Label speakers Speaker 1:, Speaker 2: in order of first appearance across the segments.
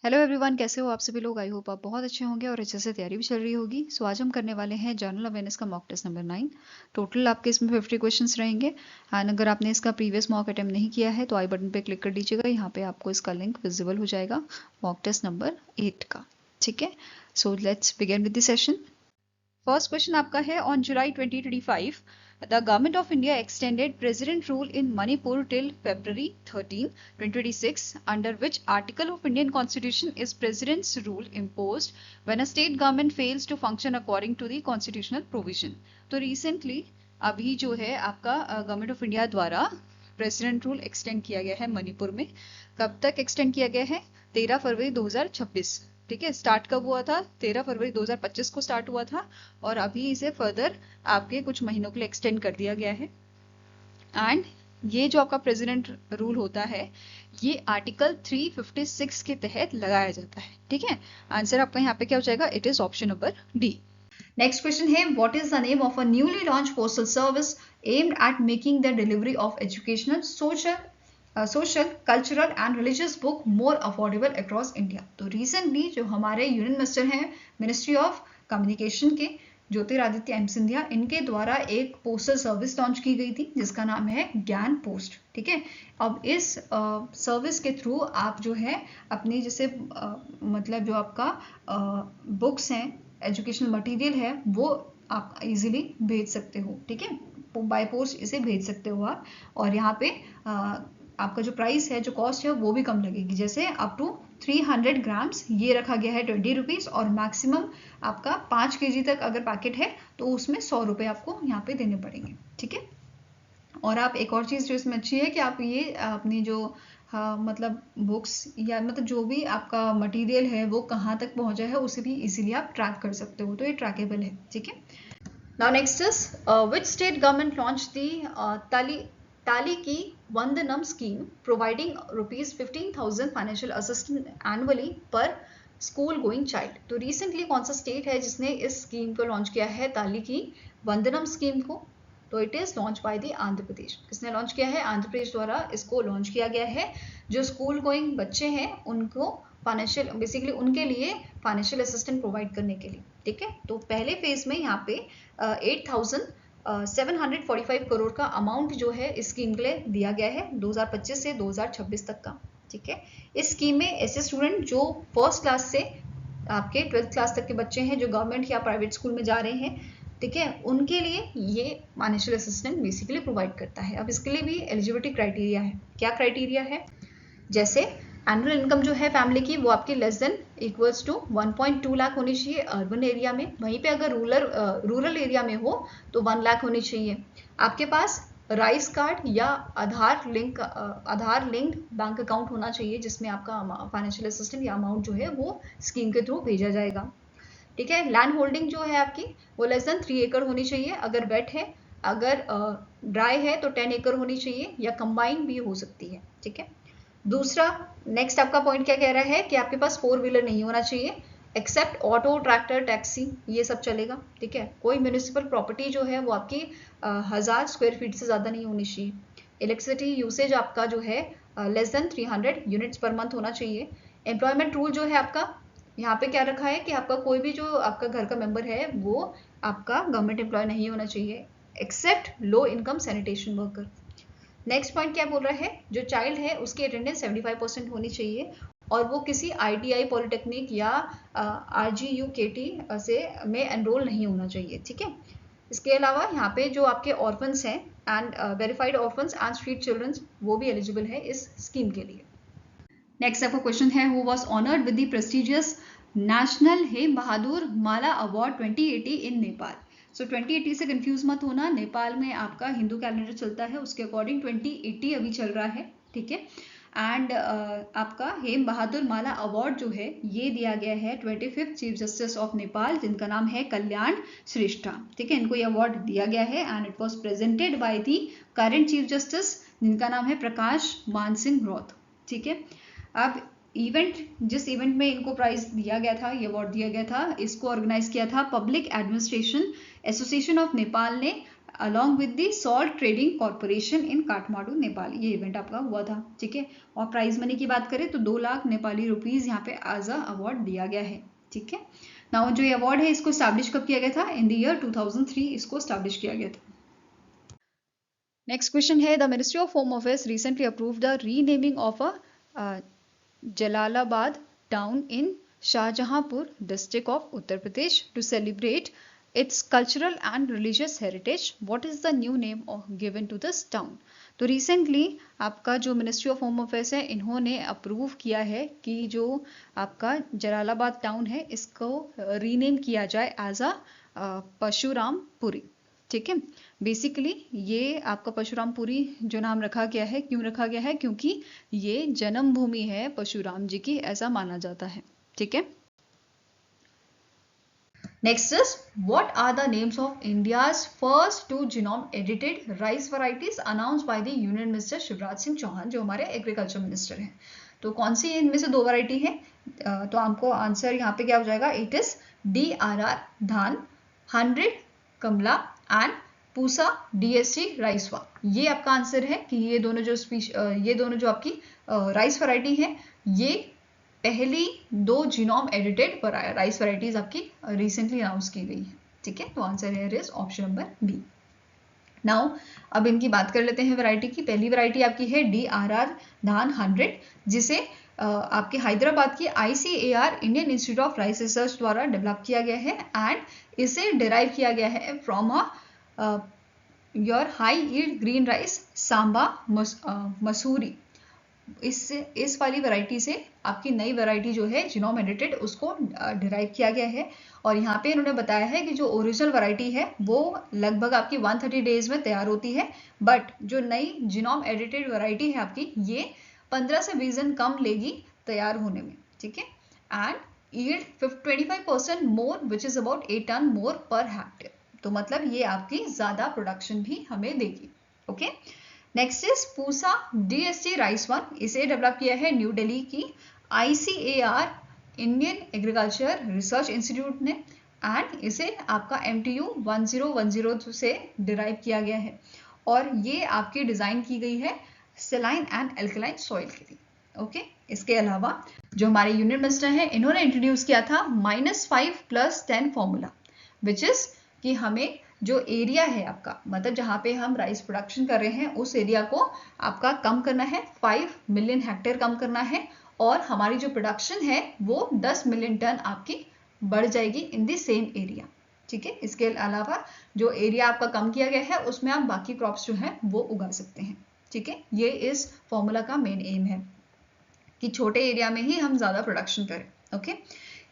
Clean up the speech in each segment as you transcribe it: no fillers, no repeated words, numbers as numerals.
Speaker 1: Hello everyone, कैसे हो आप सभी लोग। आई होप आप बहुत अच्छे होंगे और अच्छे से तैयारी भी चल रही होगी। सो आज हम करने वाले हैं जनरल अवेयरनेस का मॉक टेस्ट नंबर 9। टोटल आपके इसमें 50 क्वेश्चंस रहेंगे। एंड अगर आपने इसका प्रीवियस मॉक अटेम्प्ट नहीं किया है तो आई बटन पे क्लिक कर दीजिएगा। यहाँ पे आपको इसका लिंक विजिबल हो जाएगा मॉक टेस्ट नंबर 8 का। ठीक है, so let's begin with the session. First question आपका है, on July 2025 the government of India extended president rule in Manipur till February 13, 2026, under which article of Indian Constitution is president's rule imposed when a state government fails to function according to the constitutional provision। तो recently अभी जो है आपका government of India द्वारा president rule extend किया गया है मणिपुर में। कब तक एक्सटेंड किया गया है? 13 फरवरी 2026। ठीक है, स्टार्ट कब हुआ था? 13 फरवरी 2025 को स्टार्ट हुआ था और अभी इसे फर्दर आपके कुछ महीनों के लिए एक्सटेंड कर दिया गया है। एंड ये जो आपका प्रेसिडेंट रूल होता है ये आर्टिकल 356 के तहत लगाया जाता है। ठीक है, आंसर आपका यहाँ पे क्या हो जाएगा? It is option number D. Next question है, what is the name of a newly launch postal service aimed at making the delivery of educational, social, cultural and religious book more affordable across India. तो recently जो हमारे union minister हैं ministry of communication के, Jyotiraditya M Scindia, इनके द्वारा एक postal service launch की गई थी जिसका नाम है ज्ञान पोस्ट। ठीक है, अब इस सर्विस के थ्रू आप जो है अपनी जैसे मतलब जो आपका बुक्स हैं, एजुकेशनल मटेरियल है, वो आप इजीली भेज सकते हो। ठीक है, बाय पोस्ट इसे भेज सकते हो आप। और यहाँ पे आपका जो प्राइस है, जो कॉस्ट है, वो भी कम लगेगी। जैसे अप टू 300 ग्राम्स ये रखा गया है 20 रुपीज़, और मैक्सिमम आपका 5 kg तक अगर पैकेट है तो उसमें 100 रुपये आपको यहाँ पे देने पड़ेंगे। ठीक है, और आप एक और चीज़ जो इसमें अच्छी है कि आप ये अपनी जो मतलब बुक्स या मतलब जो भी आपका मटेरियल है वो कहाँ तक पहुँचा है उसे भी इजीली आप ट्रैक कर सकते हो, तो ये ट्रैकेबल है। ठीक है, now next is which state government launch the Thalliki Vandanam scheme providing ₹15,000 financial assistance annually per school going child. तो रिसेंटली कौन सा स्टेट है जिसने इस स्कीम को लॉन्च किया है, ताली की वंदनम स्कीम को? तो it is launch by the Andhra Pradesh. किसने लॉन्च किया है? आंध्र प्रदेश द्वारा इसको लॉन्च किया गया है। जो स्कूल गोइंग बच्चे हैं उनको फाइनेंशियल, बेसिकली उनके लिए फाइनेंशियल असिस्टेंट प्रोवाइड करने के लिए। ठीक है, तो पहले फेज में यहाँ पे 8,745 करोड़ का अमाउंट जो है इस स्कीम के लिए दिया गया है 2025 से 2026 तक का। ठीक है, इस स्कीम में ऐसे स्टूडेंट जो फर्स्ट क्लास से आपके 12th क्लास तक के बच्चे हैं जो गवर्नमेंट या प्राइवेट स्कूल में जा रहे हैं, ठीक है, उनके लिए ये फाइनेंशियल असिस्टेंट बेसिकली प्रोवाइड करता है। अब इसके लिए भी एलिजिबिलिटी क्राइटेरिया है। क्या क्राइटेरिया है? जैसे एनुअल इनकम जो है फैमिली की वो आपकी less than equals to 1.2 lakh होनी चाहिए अर्बन एरिया में। वहीं पे अगर रूरल एरिया में हो तो 1 लाख होनी चाहिए। आपके पास राइस कार्ड या आधार लिंक्ड बैंक अकाउंट होना चाहिए जिसमें आपका फाइनेंशियल असिस्टेंट या अमाउंट जो है वो स्कीम के थ्रू भेजा जाएगा। ठीक है, लैंड होल्डिंग जो है आपकी वो लेस देन 3 एकड़ होनी चाहिए। अगर वेट है, अगर ड्राई है तो 10 एकड़ होनी चाहिए या कंबाइन भी हो सकती है। ठीक है, दूसरा नेक्स्ट आपका पॉइंट क्या कह रहा है कि आपके पास 4 व्हीलर नहीं होना चाहिए, एक्सेप्ट ऑटो, ट्रैक्टर, टैक्सी, ये सब चलेगा। ठीक है, कोई म्यूनिसिपल प्रॉपर्टी जो है वो आपकी 1000 स्क्वायर फीट से ज़्यादा नहीं होनी चाहिए। इलेक्ट्रिसिटी यूसेज आपका जो है less than 300 units per month होना चाहिए। एम्प्लॉयमेंट रूल जो है आपका यहाँ पे क्या रखा है कि आपका कोई भी जो आपका घर का मेंबर है वो आपका गवर्नमेंट एम्प्लॉय नहीं होना चाहिए, except low income sanitation worker. Next point क्या बोल रहा है? जो चाइल्ड है उसकी अटेंडेंस 75% होनी चाहिए और वो किसी ITI, पॉलिटेक्निक या RGUKT से में एनरोल नहीं होना चाहिए। ठीक है, इसके अलावा यहाँ पे जो आपके ऑर्फन्स हैं and verified orphans and street childrens वो भी एलिजिबल है इस स्कीम के लिए। नेक्स्ट आपका क्वेश्चन है, who was honoured with the prestigious national Hem Bahadur Mala award 2080 in Nepal. So 2080 से कंफ्यूज मत होना, नेपाल में आपका हिंदू कैलेंडर चलता है उसके अकॉर्डिंग 2080 अभी चल रहा है। ठीक है, एंड आपका हेम बहादुर माला अवार्ड जो है ये दिया गया है 25th chief justice of Nepal जिनका नाम है कल्याण श्रेष्ठा। ठीक है, इनको ये अवार्ड दिया गया है and it was presented by the current chief justice जिनका नाम है प्रकाश मान सिंह रॉथ। ठीक है, अब जिस इवेंट में इनको प्राइज दिया गया था, ये अवार्ड दिया गया था, इसको ऑर्गेनाइज किया था public administration association of Nepal ने along with the salt trading corporation in Kathmandu Nepal. ये इवेंट आपका हुआ था, ठीक है। और प्राइज मनी की बात करें तो 2 लाख नेपाली रुपीज यहाँ पे एज अ अवार्ड दिया गया है, ठीक है। नाउ जो ये अवार्ड है इसको स्टैब्लिश कब किया गया था? इन द ईयर 2003 इसको स्टैब्लिश किया गया था। नेक्स्ट क्वेश्चन है, the ministry of home affairs recently approve the renaming of a Jalalabad town in Shahjahanpur district of Uttar Pradesh to celebrate its cultural and religious heritage. What is the new name given to this town? तो recently आपका जो ministry of home affairs है इन्होंने approve किया है कि जो आपका जलालाबाद टाउन है इसको रीनेम किया जाए एज अ परशुरामपुरी, ठीक है। बेसिकली ये आपका परशुरामपुरी जो नाम रखा गया है, क्यों रखा गया है? क्योंकि ये जन्म भूमि है परशुराम जी की, ऐसा माना जाता है, ठीक है। Next is, what are the names of India's first 2 genome edited rice varieties announced by the Union Minister Shivraj Singh Chauhan, जो हमारे एग्रीकल्चर मिनिस्टर हैं। तो कौन सी इनमें से 2 वैरायटी है? तो आपको आंसर यहाँ पे क्या हो जाएगा? इट इज DRR धान 100 कमला एंड पूसा DSC राइसवा। ये आपका आंसर है कि ये दोनों जो आपकी राइस वैरायटी है ये पहली 2 जीनोम एडिटेड राइस वैरायटीज आपकी रिसेंटली अनाउंस की गई है, ठीक है। तो answer here is option number B. Now अब इनकी बात कर लेते हैं वैरायटी की। पहली वैरायटी आपकी है DRR धान 100, जिसे आपके हैदराबाद की ICAR Indian institute of rice research द्वारा डेवलप किया गया है एंड इसे डिराइव किया गया है from your high yield green rice Samba Mussoorie. इस वाली वैरायटी से आपकी नई वैरायटी जो है जीनोम एडिटेड उसको डिराइव किया गया है। और यहाँ पे इन्होंने बताया है कि जो ओरिजिनल वैरायटी है वो लगभग आपकी 130 डेज में तैयार होती है, बट जो नई जीनोम एडिटेड वैरायटी है आपकी ये 15 से 20 दिन कम लेगी तैयार होने में, ठीक है। And yield 25% more which is about 8 tonne more per hectare. तो मतलब ये आपकी ज्यादा प्रोडक्शन भी हमें देगी, okay. Next is Pusa DSC rice one. इसे डेवलप किया है न्यू दिल्ली की ICAR Indian agriculture research institute ने एंड इसे आपका MTU 1010 से डिराइव किया गया है और ये आपकी डिजाइन की गई है सेलाइन एंड एल्कलाइन सॉइल के लिए, ओके। इसके अलावा जो हमारे यूनियन मिनिस्टर हैं इन्होंने इंट्रोड्यूस किया था -5+10 फॉर्मूला, विच इज कि हमें जो एरिया है आपका, मतलब जहाँ पे हम राइस प्रोडक्शन कर रहे हैं उस एरिया को आपका कम करना है, 5 मिलियन हेक्टेयर कम करना है और हमारी जो प्रोडक्शन है वो 10 मिलियन टन आपकी बढ़ जाएगी इन द सेम एरिया, ठीक है। इसके अलावा जो एरिया आपका कम किया गया है उसमें आप बाकी क्रॉप्स जो है वो उगा सकते हैं, ठीक है। ये इस फॉर्मूला का मेन एम है कि छोटे एरिया में ही हम ज्यादा प्रोडक्शन करें, ओके।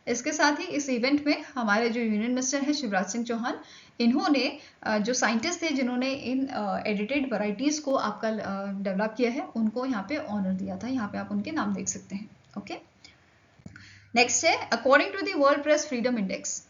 Speaker 1: इसके साथ ही इस इवेंट में हमारे जो यूनियन मिनिस्टर हैं शिवराज सिंह चौहान, इन्होंने जो साइंटिस्ट थे जिन्होंने इन एडिटेड वैरायटीज को आपका डेवलप किया है उनको यहाँ पे ऑनर दिया था। यहाँ पे आप उनके नाम देख सकते हैं, ओके। नेक्स्ट है, according to the world press freedom index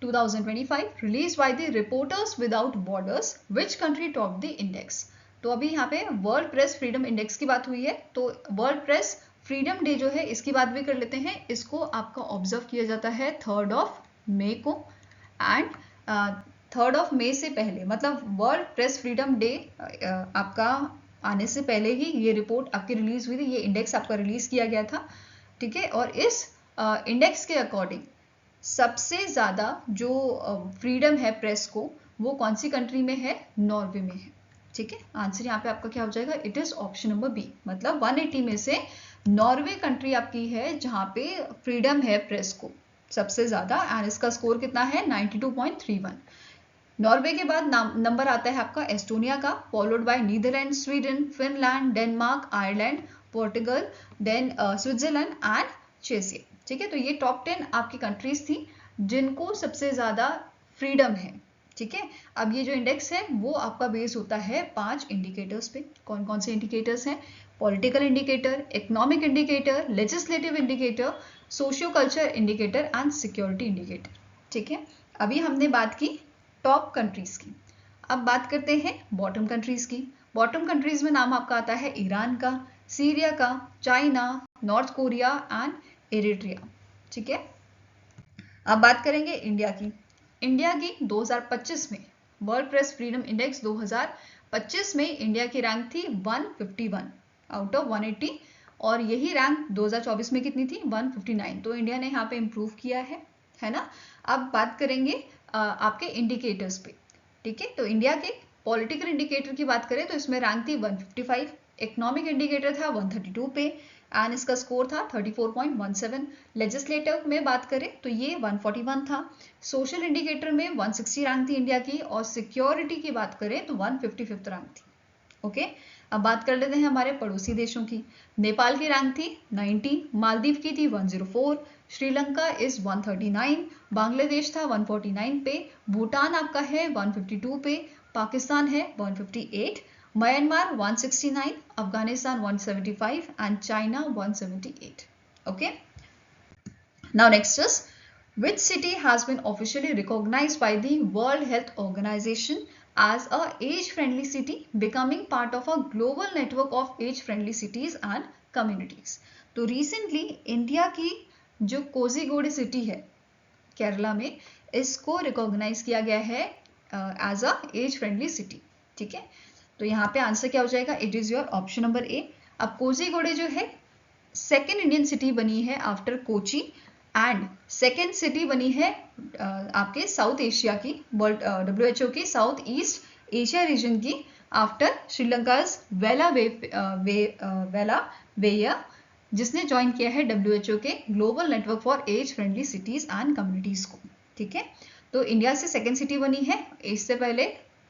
Speaker 1: 2025 release by the reporters without borders, which country top the index. तो अभी यहाँ पे वर्ल्ड प्रेस फ्रीडम इंडेक्स की बात हुई है, तो वर्ल्ड प्रेस फ्रीडम डे जो है इसकी बात भी कर लेते हैं। इसको आपका ऑब्जर्व किया जाता है 3 मई को एंड 3 मई से पहले, मतलब वर्ल्ड प्रेस फ्रीडम डे आपका आने से पहले ही ये रिपोर्ट आपकी रिलीज हुई थी, ये इंडेक्स आपका रिलीज किया गया था, ठीक है। और इस इंडेक्स के अकॉर्डिंग सबसे ज्यादा जो फ्रीडम है प्रेस को वो कौन सी कंट्री में है? नॉर्वे में है, ठीक है। आंसर यहाँ पे आपका क्या हो जाएगा? It is option number B, मतलब 180 में से नॉर्वे कंट्री आपकी है जहां पे फ्रीडम है प्रेस को सबसे ज्यादा एंड इसका स्कोर कितना है? 92.31। नॉर्वे के बाद नंबर आता है आपका एस्टोनिया का, followed by Netherland, Sweden, Finland, Denmark, Ireland, Portugal, then Switzerland and Czechia, ठीक है। तो ये टॉप 10 आपकी कंट्रीज थी जिनको सबसे ज्यादा फ्रीडम है, ठीक है। अब ये जो इंडेक्स है वो आपका बेस होता है 5 इंडिकेटर्स पे। कौन कौन से इंडिकेटर्स हैं? Political indicator, economic indicator, legislative indicator, socio culture indicator and security indicator, ठीक है। अभी हमने बात की टॉप कंट्रीज की, अब बात करते हैं बॉटम कंट्रीज की। बॉटम कंट्रीज में नाम आपका आता है ईरान का, सीरिया का, China, north Korea and Eritrea, ठीक है। अब बात करेंगे इंडिया की। इंडिया की 2025 में वर्ल्ड प्रेस फ्रीडम इंडेक्स 2025 में इंडिया की रैंक थी 151 आउट ऑफ 180 और यही रैंक 2024 में कितनी थी 159। तो इंडिया ने यहाँ पे इम्प्रूव किया है ना। अब बात करेंगे आपके इंडिकेटर्स पे, ठीक है। तो इंडिया के पॉलिटिकल इंडिकेटर की बात करें तो इसमें रैंक थी 155, इकोनॉमिक इंडिकेटर था 132 पे एंड इसका स्कोर था 34.17। लेजिस्लेटिव में बात करें तो ये 141 था। सोशल इंडिकेटर में 160 रैंक थी इंडिया की और सिक्योरिटी की बात करें तो 155 रैंक थी। ओके, अब बात कर लेते हैं हमारे पड़ोसी देशों की। नेपाल की रैंक थी 90, मालदीव की थी 104, श्रीलंका इज 139, बांग्लादेश था 149 पे, भूटान आपका है 152 पे, पाकिस्तान है 158, Myanmar 169, Afghanistan 175 and China 178। Okay, now next is which city has been officially recognized by the World Health Organization as a age-friendly city, becoming part of a global network of age-friendly cities and communities. तो recently India की जो Kozhikode city है केरला में, इसको recognise किया गया है as a age friendly city, ठीक है। तो यहाँ पे आंसर क्या हो जाएगा, it is your option number A. अब कोजिकोड जो है सेकेंड इंडियन सिटी बनी है after Kochi and second city बनी है आपके साउथ एशिया की, WHO की साउथ ईस्ट एशिया रीजन की आफ्टर श्रीलंका वेला वेया, जिसने ज्वाइन किया है WHO के global network for age friendly cities and communities को, ठीक है। तो इंडिया से सेकेंड सिटी बनी है, इससे पहले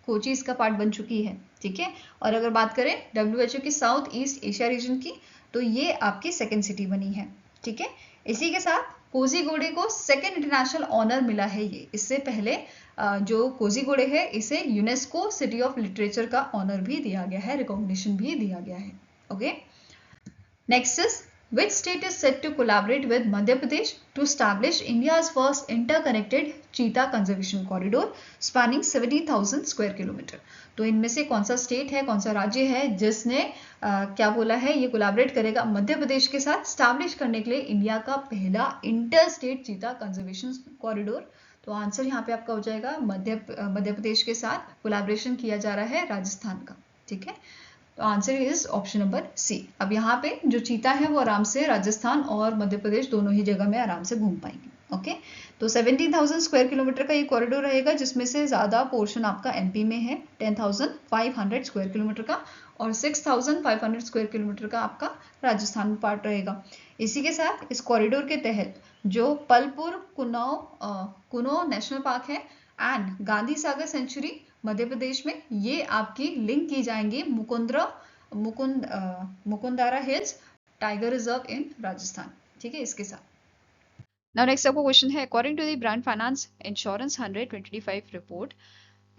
Speaker 1: कोची इसका पार्ट बन चुकी है, ठीक है। और अगर बात करें WHO की साउथ ईस्ट एशिया रीजन की तो ये आपकी सेकेंड सिटी बनी है, ठीक है। इसी के साथ कोजिकोडे को सेकेंड इंटरनेशनल ऑनर मिला है ये। इससे पहले जो कोजिकोडे है इसे यूनेस्को सिटी ऑफ लिटरेचर का ऑनर भी दिया गया है, रिकॉग्निशन भी दिया गया है। Okay, next is which state is set to collaborate with Madhya Pradesh to establish India's first interconnected cheetah conservation corridor spanning 70,000 square kilometer? तो इनमें से कौन सा स्टेट है, कौन सा राज्य है जिसने क्या बोला है, ये कोलैबोरेट करेगा मध्य प्रदेश के साथ स्टैब्लिश करने के लिए इंडिया का पहला इंटर स्टेट चीता कंजर्वेशन कॉरिडोर? तो आंसर यहाँ पे आपका हो जाएगा मध्य प्रदेश के साथ कोलैबोरेशन किया जा रहा है राजस्थान का, ठीक है। तो answer is option number C. अब यहाँ पे जो चीता है वो आराम से राजस्थान और मध्य प्रदेश दोनों ही जगह में आराम से घूम पाएंगे। ओके, तो 17,000 स्क्वायर किलोमीटर का ये कॉरिडोर रहेगा जिसमें से ज़्यादा पोर्शन आपका एमपी में है 10,500 स्क्वायर किलोमीटर का और 6,500 स्क्वायर किलोमीटर का आपका राजस्थान में पार्ट रहेगा। इसी के साथ इस कॉरिडोर के तहत जो पलपुर कुनो नेशनल पार्क है एंड गांधी सागर सेंचुरी मध्य प्रदेश में, ये आपकी लिंक की जाएंगी Mukundara hills tiger reserve in Rajasthan, ठीक है, इसके साथ। नाउ नेक्स्ट आपको क्वेश्चन है, according to the brand finance insurance 100/2025 report,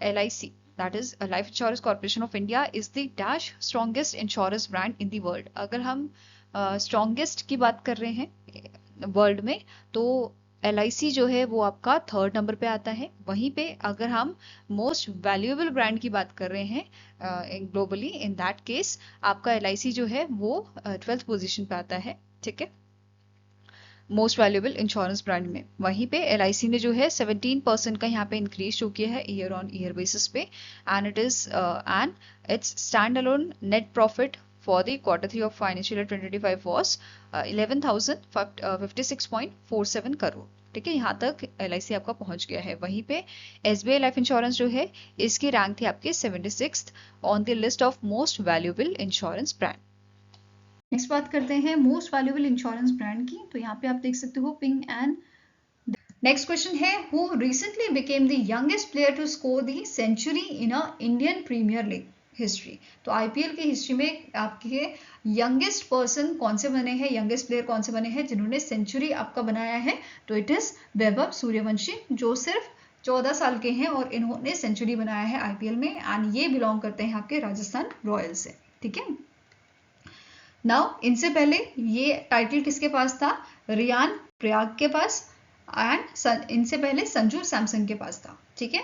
Speaker 1: LIC that is Life Insurance Corporation of India is the dash strongest insurance brand in the world। अगर हम strongest की बात कर रहे हैं वर्ल्ड में तो LIC जो है वो आपका थर्ड नंबर पे आता है। वहीं पे अगर हम मोस्ट वैल्यूएबल ब्रांड की बात कर रहे हैं ग्लोबली, इन दैट केस आपका LIC जो है वो 12th पोजीशन पे आता है, ठीक है, मोस्ट वैल्यूएबल इंश्योरेंस ब्रांड में। वहीं पे LIC ने जो है 17% का यहाँ पे इंक्रीज शो किया है ईयर ऑन ईयर बेसिस पे and it's stand alone net profit for the Q3 of financial year 2025 was 11,056.47 crore, ठीक है। यहाँ तक LIC आपका पहुंच गया है। वहीं पे SBI लाइफ इंश्योरेंस जो है इसकी रैंक थी आपके 76th on the list of most valuable insurance brand. Next बात करते हैं मोस्ट वैल्यूएबल इंश्योरेंस ब्रांड की। तो यहाँ पे आप देख सकते हो पिंग एंड नेक्स्ट क्वेश्चन है, who recently became the youngest player to score the century in a Indian Premier League history? तो IPL की हिस्ट्री में आपके यंगेस्ट पर्सन कौन से बने हैं, यंगेस्ट प्लेयर कौन से बने हैं जिन्होंने सेंचुरी आपका बनाया है? तो इट इज वैभव सूर्यवंशी जो सिर्फ 14 साल के हैं और इन्होंने सेंचुरी बनाया है IPL में एंड ये बिलोंग करते हैं आपके राजस्थान रॉयल्स से, ठीक है। नाउ इनसे पहले ये टाइटल किसके पास था? रियान प्रयाग के पास एंड इनसे पहले संजू सैमसन के पास था, ठीक है।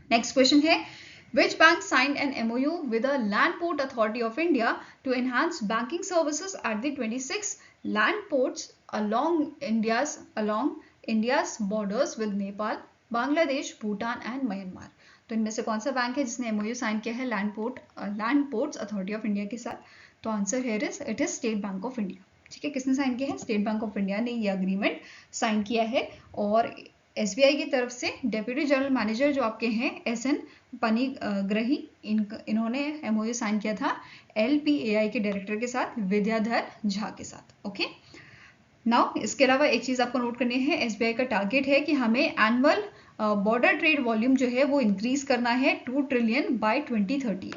Speaker 1: नेक्स्ट क्वेश्चन है, which bank signed an MOU with the Land Port Authority of India to enhance banking services at the 26 land ports along India's borders with Nepal, Bangladesh, Bhutan and Myanmar? तो इनमें से कौन सा bank है जिसने MOU sign किया है land ports authority of India के साथ? तो answer here is it is state bank of India. ठीक है, किसने साइन किया है? स्टेट बैंक ऑफ इंडिया ने ये अग्रीमेंट साइन किया है। और एसबीआई की तरफ से डेप्यूटी जनरल मैनेजर जो आपके हैं एसएन पनिग्रही, इन्होंने एमओयू साइन किया था एलपीएआई के डायरेक्टर के साथ, विद्याधर झा के साथ। ओके, नाउ इसके अलावा एक चीज आपको नोट करनी है, एसबीआई का टारगेट है कि हमें एनुअल बॉर्डर ट्रेड वॉल्यूम जो है वो इंक्रीज करना है 2 ट्रिलियन बाय 2030।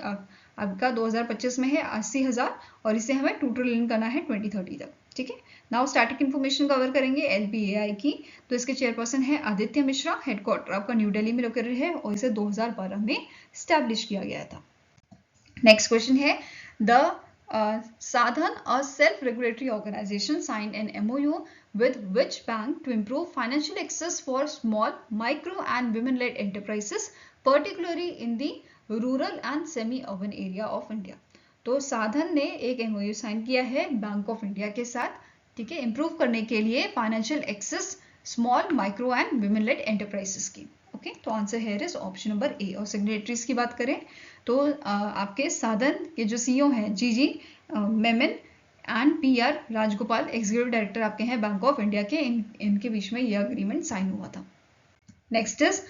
Speaker 1: आपका 2025 में है 80,000 और इसे हमें 2 ट्रिलियन करना है 2030 तक। ठीक है, नाउ स्टैटिक इन्फॉर्मेशन कवर करेंगे एलपीएआई की। तो इसके चेयरपर्सन है आदित्य मिश्रा, हेडक्वार्टर आपका न्यू दिल्ली में लोकेटेड है और इसे 2012 में स्टैब्लिश किया गया था। नेक्स्ट क्वेश्चन है, the Sadhan, a self-regulatory organization, signed an MOU with which bank to improve financial access for small, micro and women-led enterprises, particularly in the rural and semi-urban area of India. तो साधन ने एक MOU sign किया है bank of India के साथ, ठीक है, इम्प्रूव करने के लिए financial access small, micro and women led enterprises की। ओके, तो answer here is option number A. और सिग्नेटरीज की बात करें तो आपके साधन के जो सीईओ हैं G G Memon and P R Rajagopal, executive director आपके हैं बैंक ऑफ इंडिया के, इनके बीच में यह अग्रीमेंट साइन हुआ था। Next is,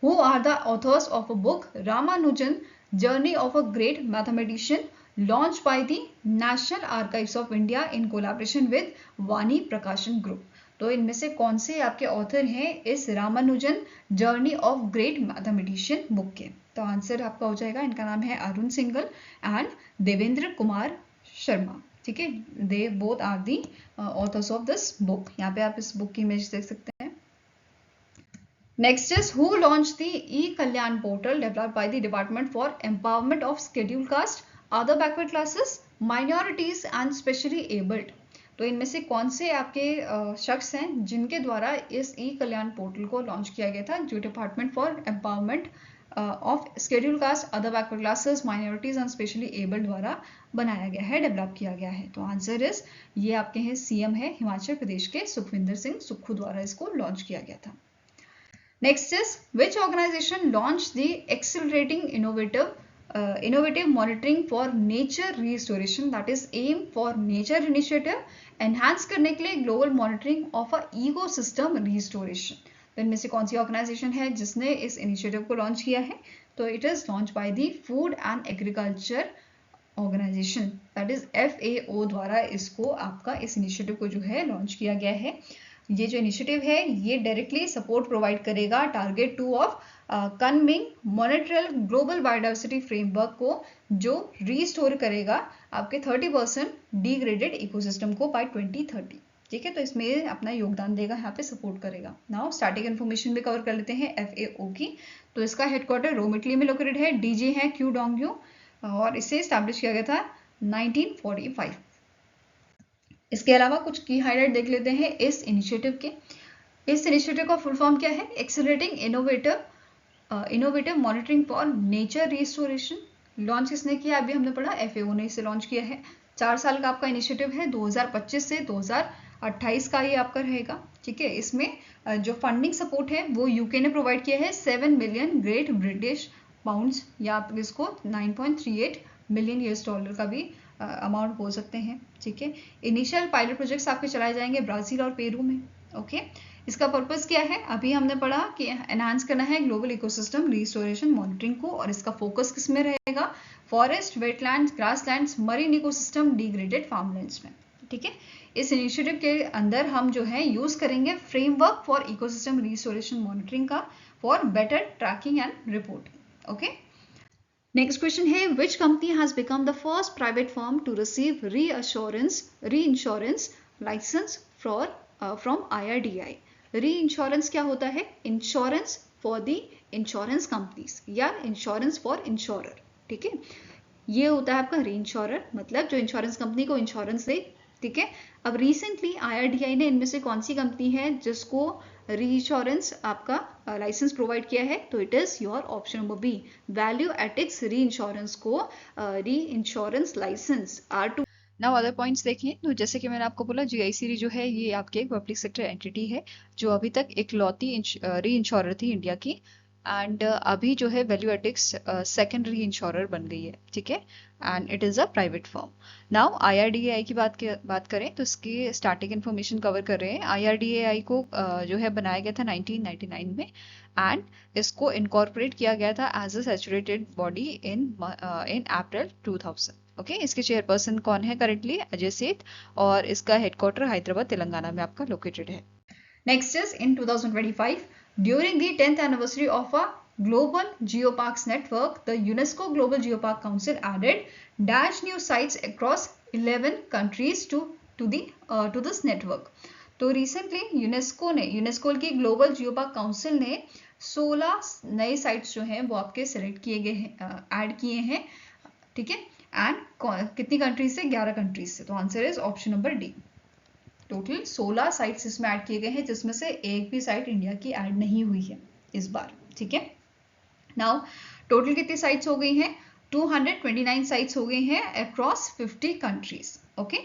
Speaker 1: who are the authors of a book Ramanujan journey of a great mathematician launched by the National Archives of India in collaboration with वानी प्रकाशन ग्रुप? तो इनमें से कौन से आपके ऑथर हैं इस Ramanujan journey of great mathematician book के? तो आंसर आपका हो जाएगा, इनका नाम है अरुण सिंघल एंड देवेंद्र कुमार शर्मा। ठीक है, they both are the authors of this book. यहाँ पे आप इस बुक की इमेज देख सकते हैं। Next is, who launched the e-Kalyan portal developed by the Department for Empowerment of Scheduled Caste, Other Backward Classes, Minorities and Specially Abled? तो इनमें से कौन से आपके शख्स हैं जिनके द्वारा इस e-Kalyan पोर्टल को लॉन्च किया गया था, जो department for empowerment of schedule caste, other backward classes, minorities and specially abled द्वारा बनाया गया है, डेवलप किया गया है? तो आंसर इज, ये आपके हैं सीएम है हिमाचल प्रदेश के सुखविंदर सिंह सुक्खू द्वारा इसको लॉन्च किया गया था। Next is, which organization launched the accelerating innovative monitoring for nature restoration, that is AIM for nature initiative, enhance करने के लिए global monitoring of a ecosystem restoration? तो इनमें से कौन सी ऑर्गेनाइजेशन है जिसने इस इनिशिएटिव को लॉन्च किया है? तो it is launch by the food and agriculture organisation, that is FAO द्वारा इसको आपका इस इनिशिएटिव को जो है लॉन्च किया गया है। ये जो इनिशिएटिव है ये डायरेक्टली सपोर्ट प्रोवाइड करेगा target 2 of Kunming Montreal global biodiversity framework को, जो रीस्टोर करेगा आपके 30% डिग्रेडेड इकोसिस्टम को बाय 2030। ठीक है, तो इसमें अपना योगदान देगा, यहाँ पे सपोर्ट करेगा। नाउ स्टैटिक इन्फॉर्मेशन भी कवर कर लेते हैं FAO की। तो इसका हेडक्वार्टर रोमिटली में लोकेटेड है, डीजी है क्यू डोंगयू और इसे स्टैब्लिश किया गया था 1945। इसके अलावा कुछ की हाईलाइट देख लेते हैं इस इनिशिएटिव के। इस इनिशिएटिव का फुल फॉर्म क्या है? Accelerating innovative monitoring for nature restoration. Launch किसने किया? अभी हमने पढ़ा, FAO ने इसे लॉन्च किया है। 4 साल का आपका इनिशिएटिव है, 2025 से 2028 का ये आपका रहेगा। ठीक है, इसमें जो फंडिंग सपोर्ट है वो यूके ने प्रोवाइड किया है 7 मिलियन ग्रेट ब्रिटिश पाउंड्स, या आप इसको 9.38 मिलियन $US का भी अमाउंट बोल सकते हैं। ठीक है, इनिशियल पायलट प्रोजेक्ट्स आपके चलाए जाएंगे ब्राजील और पेरू में। ओके, इसका पर्पस क्या है? अभी हमने पढ़ा कि एनहांस करना है ग्लोबल इकोसिस्टम रिस्टोरेशन मॉनिटरिंग को, और इसका फोकस किस में रहेगा? Forest, wetlands, grasslands, marine ecosystem, degraded farmlands में। ठीक है, इस इनिशिएटिव के अंदर हम जो है यूज करेंगे framework for ecosystem restoration monitoring का for better tracking and reporting. Okay, next question है, which company has become the first private firm to receive reinsurance license from IRDAI? Reinsurance क्या होता है? Insurance for the insurance companies या insurance for insurer. ठीक है, ये होता है आपका री-इंश्योरर, मतलब जो इंश्योरेंस कंपनी को इंश्योरेंस दे। ठीक है, अब रिसेंटली IRDAI ने इनमें से कौन सी कंपनी है जिसको री इंश्योरेंस आपका लाइसेंस प्रोवाइड किया है? तो it is your option number B, value attics reinsurance को reinsurance licence R2। Now other points देखें, तो जैसे कि मैंने आपको बोला GIC जो है ये आपके एक पब्लिक सेक्टर एंटिटी है जो अभी तक इकलौती री इंश्योरर थी इंडिया की। एंड अभी जो है वैल्यूएटिक्स सेकेंडरी इंश्योरर बन गई है, ठीक है, and it is a private firm. Now IRDAI की बात करें तो इसकी स्टार्टिंग इन्फॉर्मेशन कवर कर रहे हैं। IRDAI को जो है बनाया गया था 1999 में, एंड इसको इनकॉर्पोरेट किया गया था as a saturated body in April 2000। Okay, इसके चेयरपर्सन कौन है करेंटली? अजय सेठ, और इसका हेडक्वार्टर हैदराबाद तेलंगाना में आपका लोकेटेड है। Next is in 2025, during the 10th anniversary of a global geoparks network, the UNESCO Global Geopark Council added dash new sites across 11 countries to this network. तो रिसेंटली यूनेस्को की global geopark council ने 16 नए sites जो हैं वो आपके select किए गए हैं, ऐड किए हैं, ठीक है, एंड कितनी कंट्रीज से? 11 कंट्रीज से। तो answer is option number D. Total 16 sites इसमें ऐड किए गए हैं, जिसमें से एक भी साइट इंडिया की ऐड नहीं हुई है इस बार, ठीक है। नाउ टोटल कितनी साइट्स हो गई हैं? 229 साइट्स हो गई हैं अक्रॉस 50 कंट्रीज, ओके,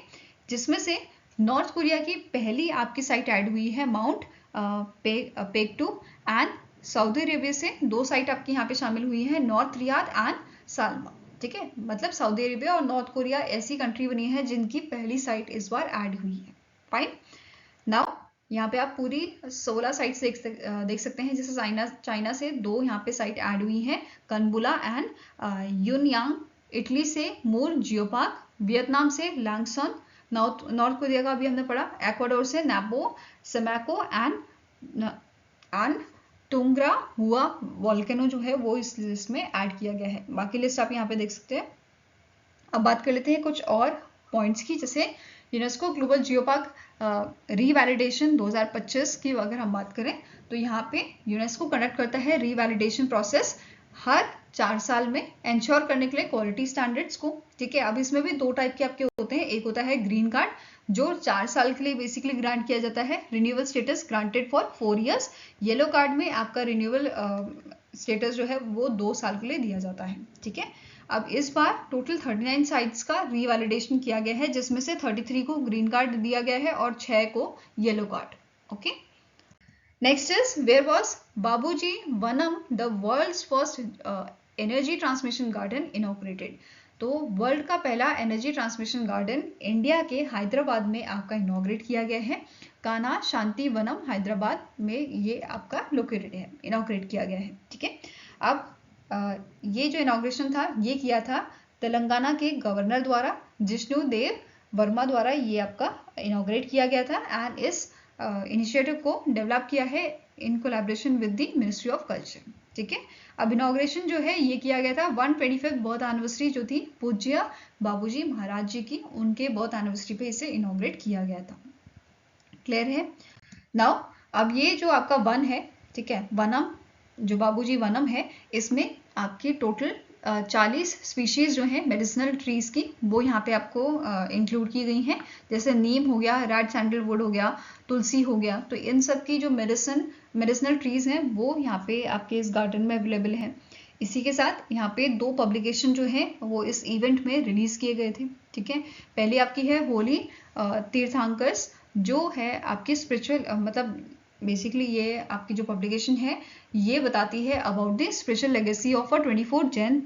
Speaker 1: जिसमें से नॉर्थ कोरिया की पहली आपकी साइट ऐड हुई है माउंट पेक्टू, एंड सऊदी अरेबिया से 2 साइट आपकी यहाँ पे शामिल हुई है, नॉर्थ रियाद एंड सालमा, ठीक है। मतलब सऊदी अरेबिया और नॉर्थ कोरिया ऐसी कंट्री बनी है जिनकी पहली साइट इस बार ऐड हुई है। फाइन। नाउ यहाँ पे आप पूरी 16 साइट्स देख सकते हैं, जैसे चाइना से 2 यहाँ पे साइट ऐड हुई हैं, कनबुला एंड युनयांग, इटली से मूर जियोपार्क, वियतनाम से लैंगसॉन, नॉर्थ कोरिया का भी हमने पढ़ा, एक्वाडोर से नापो सेमैको एंड टुंग्रा हुआ वॉल्केनो जो है वो इस लिस्ट में ऐड किया गया है। बाकी लिस्ट आप यहाँ पे देख सकते हैं। अब बात कर लेते हैं कुछ और पॉइंट्स की, जैसे यूनेस्को ग्लोबल जियोपार्क रीवैलिडेशन 2025 की अगर हम बात करें तो यहाँ पे यूनेस्को कंडक्ट करता है रीवैलिडेशन प्रोसेस हर 4 साल में, इंश्योर करने के लिए क्वालिटी स्टैंडर्ड्स को, ठीक है। अब इसमें भी 2 टाइप के आपके होते हैं, एक होता है ग्रीन कार्ड जो 4 साल के लिए बेसिकली ग्रांट किया जाता है, renewal status granted for 4 years. Yellow card में आपका रिन्यूअल स्टेटस जो है वो 2 साल के लिए दिया जाता है, ठीक है। अब इस बार टोटल 39 साइट्स का रीवैलिडेशन किया गया है, जिसमें से 33 को ग्रीन कार्ड दिया गया है और 6 को yellow card, okay. Next is where was Babuji Vanam the world's first energy transmission garden inaugurated. तो वर्ल्ड का पहला एनर्जी ट्रांसमिशन गार्डन इंडिया के हैदराबाद में आपका इनॉग्रेट किया गया है, कान्हा शांति वनम हैदराबाद में ये आपका लोकेटेड है, इनॉग्रेट किया गया है, ठीक है। अब ये जो इनॉग्रेशन था ये किया था तेलंगाना के गवर्नर द्वारा, जिष्णु देव वर्मा द्वारा ये आपका इनॉग्रेट किया गया था, एंड इस इनिशिएटिव को डेवलप किया है in collaboration with the ministry of culture, ठीक है। अब इनॉग्रेशन जो है ये किया गया था 125 बर्थ एनिवर्सरी जो थी पूज्य बाबूजी महाराज जी की, उनके बर्थ एनिवर्सरी पे इसे इनॉग्रेट किया गया था। क्लियर है? नाउ अब ये जो आपका वन है, ठीक है, वनम जो बाबूजी वनम है, इसमें आपकी टोटल 40 स्पीशीज जो हैं मेडिसिनल ट्रीज की वो यहाँ पे आपको इंक्लूड की गई हैं, जैसे नीम हो गया, रेड सैंडलवुड हो गया, तुलसी हो गया। तो इन सब की जो मेडिसिनल ट्रीज हैं वो यहाँ पे आपके इस गार्डन में अवेलेबल हैं। इसी के साथ यहाँ पे 2 पब्लिकेशन जो हैं वो इस इवेंट में रिलीज किए गए थे, ठीक है। पहली आपकी है होली तीर्थंकर्स, जो है आपकी स्पिरिचुअल मतलब बेसिकली ये आपकी जो पब्लिकेशन है ये बताती है about the spiritual legacy of 24 Jain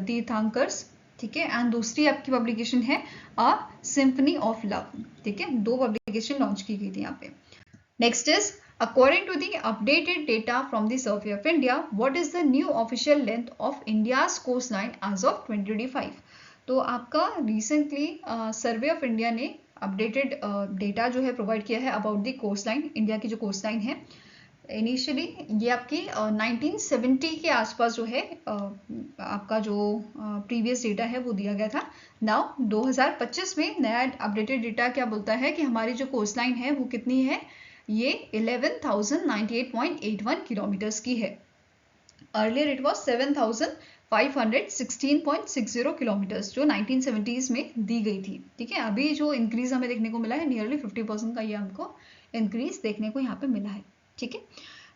Speaker 1: tirthankars, ठीक है। एंड दूसरी आपकी पब्लिकेशन है अ सिम्फनी ऑफ लव, ठीक है। 2 पब्लिकेशन लॉन्च की गई थी यहाँ पे। Next is according to the updated data from the survey of India, what is the new official length of India's coast line as of 2025। तो आपका रिसेंटली सर्वे ऑफ इंडिया ने अपडेटेड डेटा जो है प्रोवाइड किया है about the coast line, India की जो coast line है। इनिशियली ये आपकी 1970 के आसपास जो है आपका जो प्रीवियस डेटा है वो दिया गया था। नाउ 2025 में नया अपडेटेड डेटा क्या बोलता है कि हमारी जो कोस्ट लाइन है वो कितनी है, ये 11,098.81 किलोमीटर्स की है। अर्लियर इट वॉज 7,516.60 किलोमीटर्स जो 1970s में दी गई थी, ठीक है। अभी जो इंक्रीज हमें देखने को मिला है नियरली 50% का ये हमको इंक्रीज देखने को यहाँ पे मिला है, ठीक है।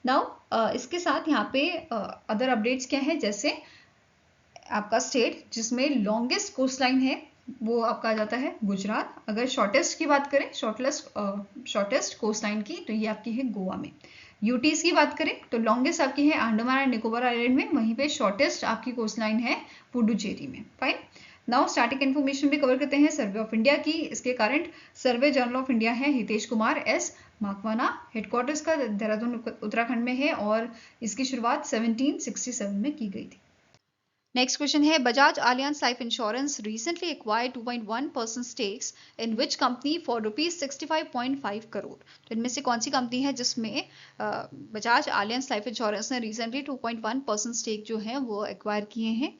Speaker 1: नाउ इसके साथ यहाँ पे अदर अपडेट्स क्या है, जैसे आपका स्टेट जिसमें लॉन्गेस्ट कोस्ट लाइन है वो आपका आ जाता है गुजरात। अगर शॉर्टेस्ट की बात करें, शॉर्टेस्ट कोस्ट लाइन की, तो ये आपकी है गोवा में। यूटीज की बात करें तो लॉन्गेस्ट आपकी है अंडमान एंड निकोबार आइलैंड में, वहीं पे शॉर्टेस्ट आपकी कोस्ट लाइन है पुडुचेरी में। फाइन। नाउ स्टैटिक इन्फॉर्मेशन भी कवर करते हैं सर्वे ऑफ इंडिया की। इसके current survey journal of India है हितेश कुमार एस माकवाना, हेडक्वार्टर्स का देहरादून उत्तराखंड में है और इसकी शुरुआत 1767 में की गई थी। नेक्स्ट क्वेश्चन है Bajaj Allianz life insurance recently acquired 2.1% stakes in which company for ₹65.5 crore. तो इनमें से कौन सी कंपनी है जिसमें बजाज आलियांज लाइफ इंश्योरेंस ने रिसेंटली 2.1% स्टेक जो है वो एक्वायर किए हैं,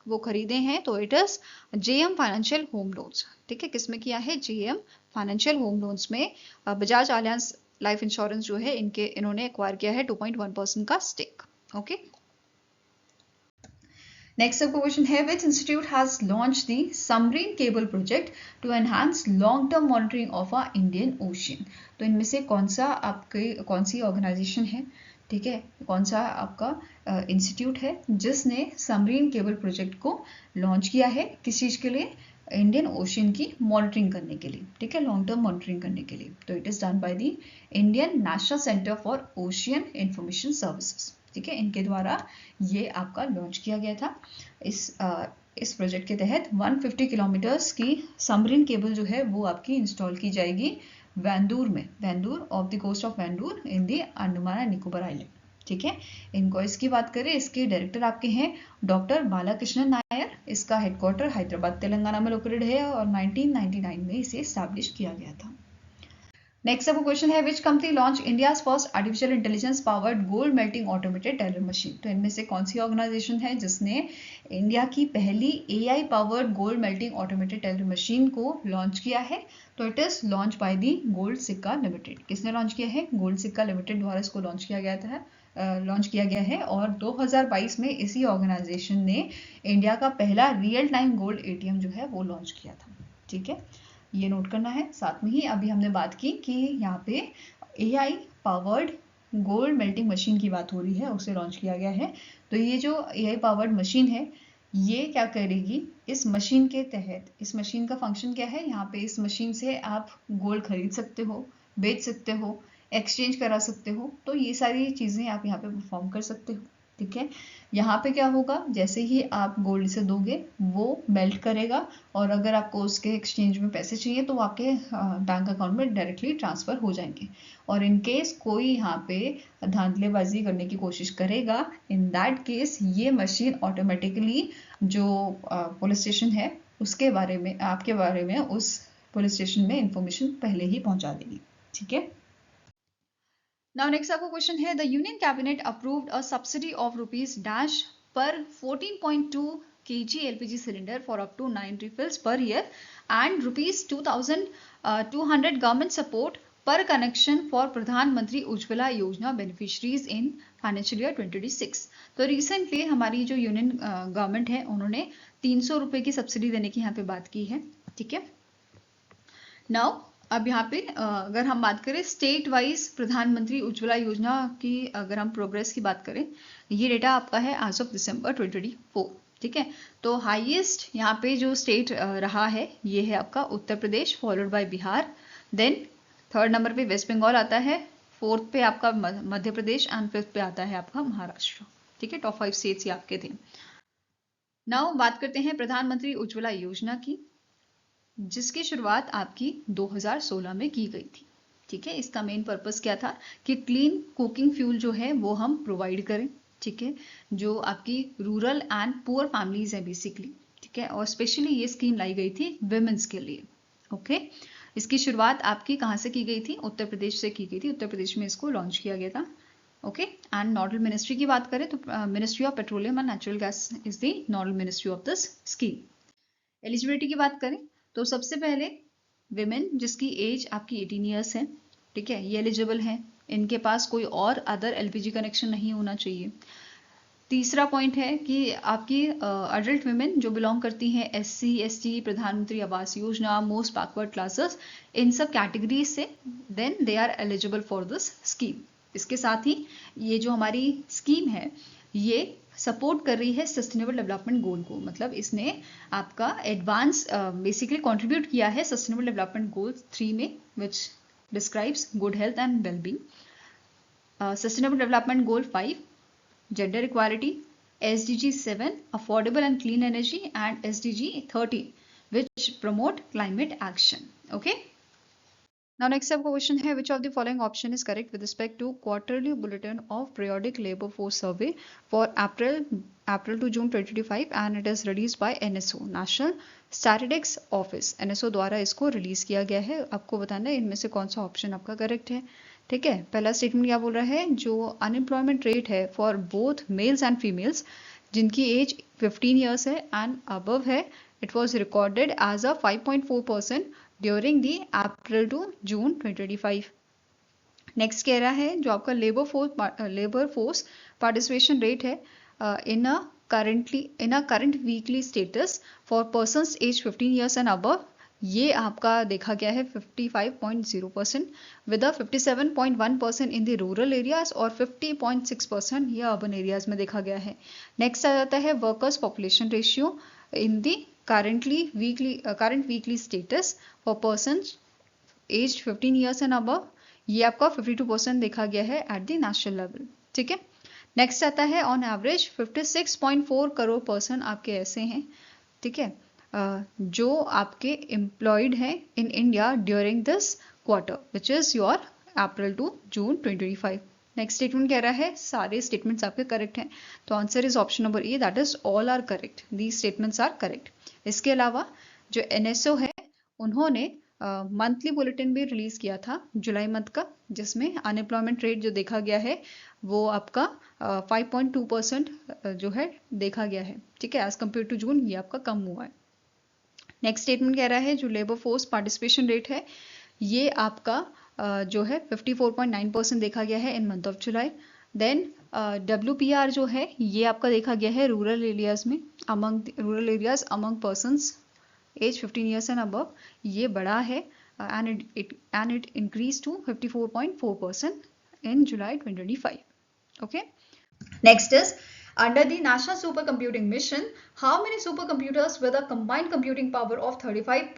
Speaker 1: वो खरीदे हैं? तो it is JM financial home loans. ठीक है, किसमें किया है? जेएम फाइनेंशियल होम लोन्स में बजाज आलियांज लाइफ इंश्योरेंस जो है इन्होंने एक्वायर किया है 2.1% का स्टेक। ओके, नेक्स्ट आपका क्वेश्चन है which institute has launch the submarine cable project to enhance long term monitoring of a Indian ocean. तो इनमें से कौन सी ऑर्गेनाइजेशन है, ठीक है, कौन सा आपका इंस्टीट्यूट है जिसने सबमरीन केबल प्रोजेक्ट को लॉन्च किया है? किस चीज़ के लिए? इंडियन ओशियन की मॉनिटरिंग करने के लिए, ठीक है, लॉन्ग टर्म मॉनिटरिंग करने के लिए। तो it is done by the Indian national centre for ocean information services. ठीक है, इनके द्वारा ये आपका लॉन्च किया गया था। इस प्रोजेक्ट के तहत 150 किलोमीटर्स की सबमरीन केबल जो है वो आपकी इंस्टॉल की जाएगी वेंदूर में, Wandoor off the coast of Wandoor in the Andaman and Nicobar island. ठीक है, इनको इसकी बात करें, इसके डायरेक्टर आपके हैं डॉक्टर बालाकृष्णन नायर। इसका हेडक्वार्टर हैदराबाद तेलंगाना में लोकेटेड है और 1999 में इसे स्टैब्लिश किया गया था। नेक्स्ट आपका क्वेश्चन है which company launch India's first artificial intelligence powered gold melting automated teller machine. तो इनमें से कौन सी ऑर्गेनाइजेशन है जिसने इंडिया की पहली AI powered gold melting automated teller machine को लॉन्च किया है? तो it is launch by the gold सिक्का लिमिटेड। किसने लॉन्च किया है? गोल्ड सिक्का लिमिटेड द्वारा इसको लॉन्च किया गया है और 2022 में इसी ऑर्गेनाइजेशन ने इंडिया का पहला रियल टाइम गोल्ड एटीएम जो है वो लॉन्च किया था। ठीक है, ये नोट करना है। साथ में ही अभी हमने बात की कि यहाँ पे AI powered gold melting machine की बात हो रही है, उसे लॉन्च किया गया है। तो ये जो एआई पावर्ड मशीन है ये क्या करेगी? इस मशीन के तहत, इस मशीन का फंक्शन क्या है? यहाँ पे इस मशीन से आप गोल्ड खरीद सकते हो, बेच सकते हो, एक्सचेंज करा सकते हो। तो ये सारी चीज़ें आप यहाँ पे परफॉर्म कर सकते हो। ठीक है, यहाँ पे क्या होगा, जैसे ही आप गोल्ड से दोगे वो मेल्ट करेगा और अगर आपको उसके एक्सचेंज में पैसे चाहिए तो वो आपके बैंक अकाउंट में डायरेक्टली ट्रांसफ़र हो जाएंगे। और इन केस कोई यहाँ पे धांधलेबाजी करने की कोशिश करेगा, इन दैट केस ये मशीन ऑटोमेटिकली जो पुलिस स्टेशन है उसके बारे में, आपके बारे में उस पुलिस स्टेशन में इंफॉर्मेशन पहले ही पहुंचा देगी। ठीक है, Now next आपका क्वेश्चन है the union cabinet approved a subsidy of rupees dash पर 14.2 kg LPG cylinder for up to 9 refills per year and rupees 2,200 government support per connection for प्रधानमंत्री उज्ज्वला योजना बेनिफिशरीज इन फाइनेंशियल ईयर 2026। तो recently हमारी जो union government है उन्होंने 300 रुपये की सब्सिडी देने की यहाँ पे बात की है। ठीक है, नाउ अब यहाँ पे अगर हम बात करें स्टेट वाइज प्रधानमंत्री उज्ज्वला योजना की, अगर हम प्रोग्रेस की बात करें, ये डेटा आपका है आज ऑफ दिसंबर 2024। ठीक है, तो हाईएस्ट यहाँ पे जो स्टेट रहा है ये है आपका Uttar Pradesh, followed by Bihar, then third number पे वेस्ट बंगाल आता है, फोर्थ पे आपका मध्य प्रदेश एंड फिफ्थ पे आता है आपका महाराष्ट्र। ठीक है, टॉप 5 स्टेट्स ये आपके थे। नाउ बात करते हैं प्रधानमंत्री उज्ज्वला योजना की, जिसकी शुरुआत आपकी 2016 में की गई थी। ठीक है, इसका मेन पर्पस क्या था कि क्लीन कुकिंग फ्यूल जो है वो हम प्रोवाइड करें। ठीक है, जो आपकी रूरल एंड पुअर फैमिलीज है बेसिकली। ठीक है, और स्पेशली ये स्कीम लाई गई थी विमेंस के लिए। ओके, इसकी शुरुआत आपकी कहाँ से की गई थी? उत्तर प्रदेश से की गई थी। उत्तर प्रदेश में इसको लॉन्च किया गया था। ओके, एंड नोडल मिनिस्ट्री की बात करें तो ministry of petroleum and natural gas is the nodal ministry of this scheme. Eligibility की बात करें तो सबसे पहले विमेन जिसकी एज आपकी 18 ईयर्स है, ठीक है, ये एलिजिबल हैं। इनके पास कोई और अदर एलपीजी कनेक्शन नहीं होना चाहिए। तीसरा पॉइंट है कि आपकी अडल्ट विमेन जो बिलोंग करती हैं एससी, एसटी, प्रधानमंत्री Awas Yojana, most backward classes, इन सब कैटेगरीज से, then they are eligible for this scheme. इसके साथ ही ये जो हमारी स्कीम है ये सपोर्ट कर रही है सस्टेनेबल डेवलपमेंट गोल को, मतलब इसने आपका एडवांस बेसिकली कंट्रीब्यूट किया है सस्टेनेबल डेवलपमेंट गोल 3 में, which describes good health and wellbeing. Sustainable development goal 5, gender equality, SDG 7, affordable and clean energy, and SDG 30, which promote climate action. Okay. Now next up question है, which of the following option is correct with respect to quarterly bulletin of periodic labor force survey for April to June 2025, and it is released by NSO, National Statistics Office. NSO द्वारा इसको release किया गया है. आपको बताना है इनमें से कौन सा ऑप्शन आपका करेक्ट है. ठीक है. पहला स्टेटमेंट क्या बोल रहा है, जो अनएम्प्लॉयमेंट रेट है for both males and females जिनकी एज 15 ईयर्स है एंड अबव है, it was recorded as a 5.4% during the April to June 2025. Next कह रहा है जो आपका लेबर फोर्स पार्टिसिपेशन रेट है in a current weekly status for persons age 15 years and above, ये आपका देखा गया है 55.0% with a 57.1% in the rural areas और 50.6% ये अर्बन एरियाज में देखा गया है. नेक्स्ट आ जाता है workers population ratio in the current weekly status for persons aged 15 years and above, ये आपका 52% देखा गया है एट द नेशनल लेवल. ठीक है. नेक्स्ट आता है ऑन एवरेज 56.4 करोड़ पर्सन आपके ऐसे हैं, ठीक है, जो आपके एम्प्लॉयड हैं in India during this quarter which is your April to June 2025. Next statement कह रहा है सारे स्टेटमेंट्स आपके करेक्ट हैं, तो answer is option number A, that is all are correct, these statements are correct. इसके अलावा जो NSO है उन्होंने मंथली बुलेटिन भी रिलीज किया था जुलाई मंथ का, जिसमें अनएम्प्लॉयमेंट रेट जो देखा गया है वो आपका 5.2% जो है देखा गया है. ठीक है. एज कम्पेयर टू जून ये आपका कम हुआ है. नेक्स्ट स्टेटमेंट कह रहा है जो लेबर फोर्स पार्टिसिपेशन रेट है ये आपका जो है 54.9% देखा गया है in month of July. Then WPR जो है ये आपका देखा गया है रूरल एरियाज में, among persons age 15 years and above, ये बड़ा है and it increase to 54.4% in July 2025. Okay. Next is under the National Supercomputing Mission, how many supercomputers with a combined computing power of 35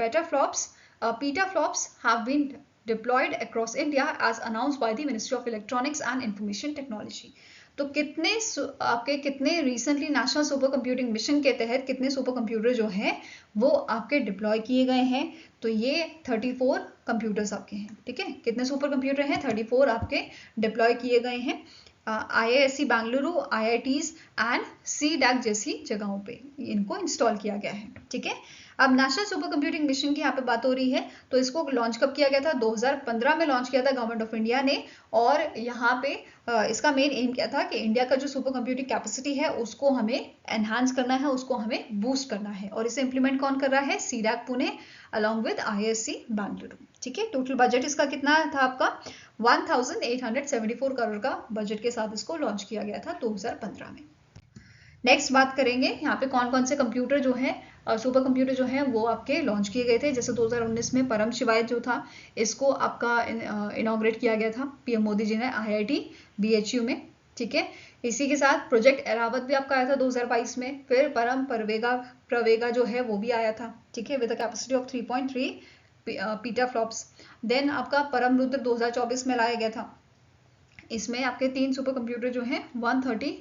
Speaker 1: petaflops have been deployed across India as announced by the Ministry of Electronics and Information Technology. तो कितने recently national super computing mission के तहत कितने super computer जो हैं वो आपके deploy किए गए हैं, तो ये 34 कंप्यूटर्स आपके हैं. ठीक है. कितने सुपर कंप्यूटर हैं, 34 आपके डिप्लॉय किए गए हैं IISc Bengaluru, IITs and CDAC जैसी जगहों पे इनको इंस्टॉल किया गया है. ठीक है. अब नेशनल सुपर कंप्यूटिंग मिशन की यहाँ पे बात हो रही है, तो इसको लॉन्च कब किया गया था, 2015 में लॉन्च किया था गवर्नमेंट ऑफ इंडिया ने. और यहाँ पे इसका मेन एम क्या था कि इंडिया का जो सुपर कंप्यूटिंग कैपेसिटी है उसको हमें एनहांस करना है, उसको हमें बूस्ट करना है. और इसे इंप्लीमेंट कौन कर रहा है, CDAC Pune along with IISc Bengaluru. ठीक है. टोटल बजट इसका कितना था आपका 1874 करोड़ का बजट के साथ इसको लॉन्च किया गया था 2015 में. नेक्स्ट बात करेंगे यहाँ पे कौन कौन से कंप्यूटर जो है सुपर कंप्यूटर जो है वो आपके लॉन्च किए गए थे. जैसे 2019 में परम शिवाय जो था इसको आपका इनॉग्रेट किया गया था PM मोदी जी ने IIT BHU में. ठीक है. इसी के साथ प्रोजेक्ट एरावत भी आपका आया था 2022 में. फिर परम प्रवेगा जो है वो भी आया था. ठीक है. With a capacity of 3.3 petaflops. Then आपका परम रुद्र 2024 में लाया गया था. इसमें आपके 3 सुपर कंप्यूटर जो हैं 130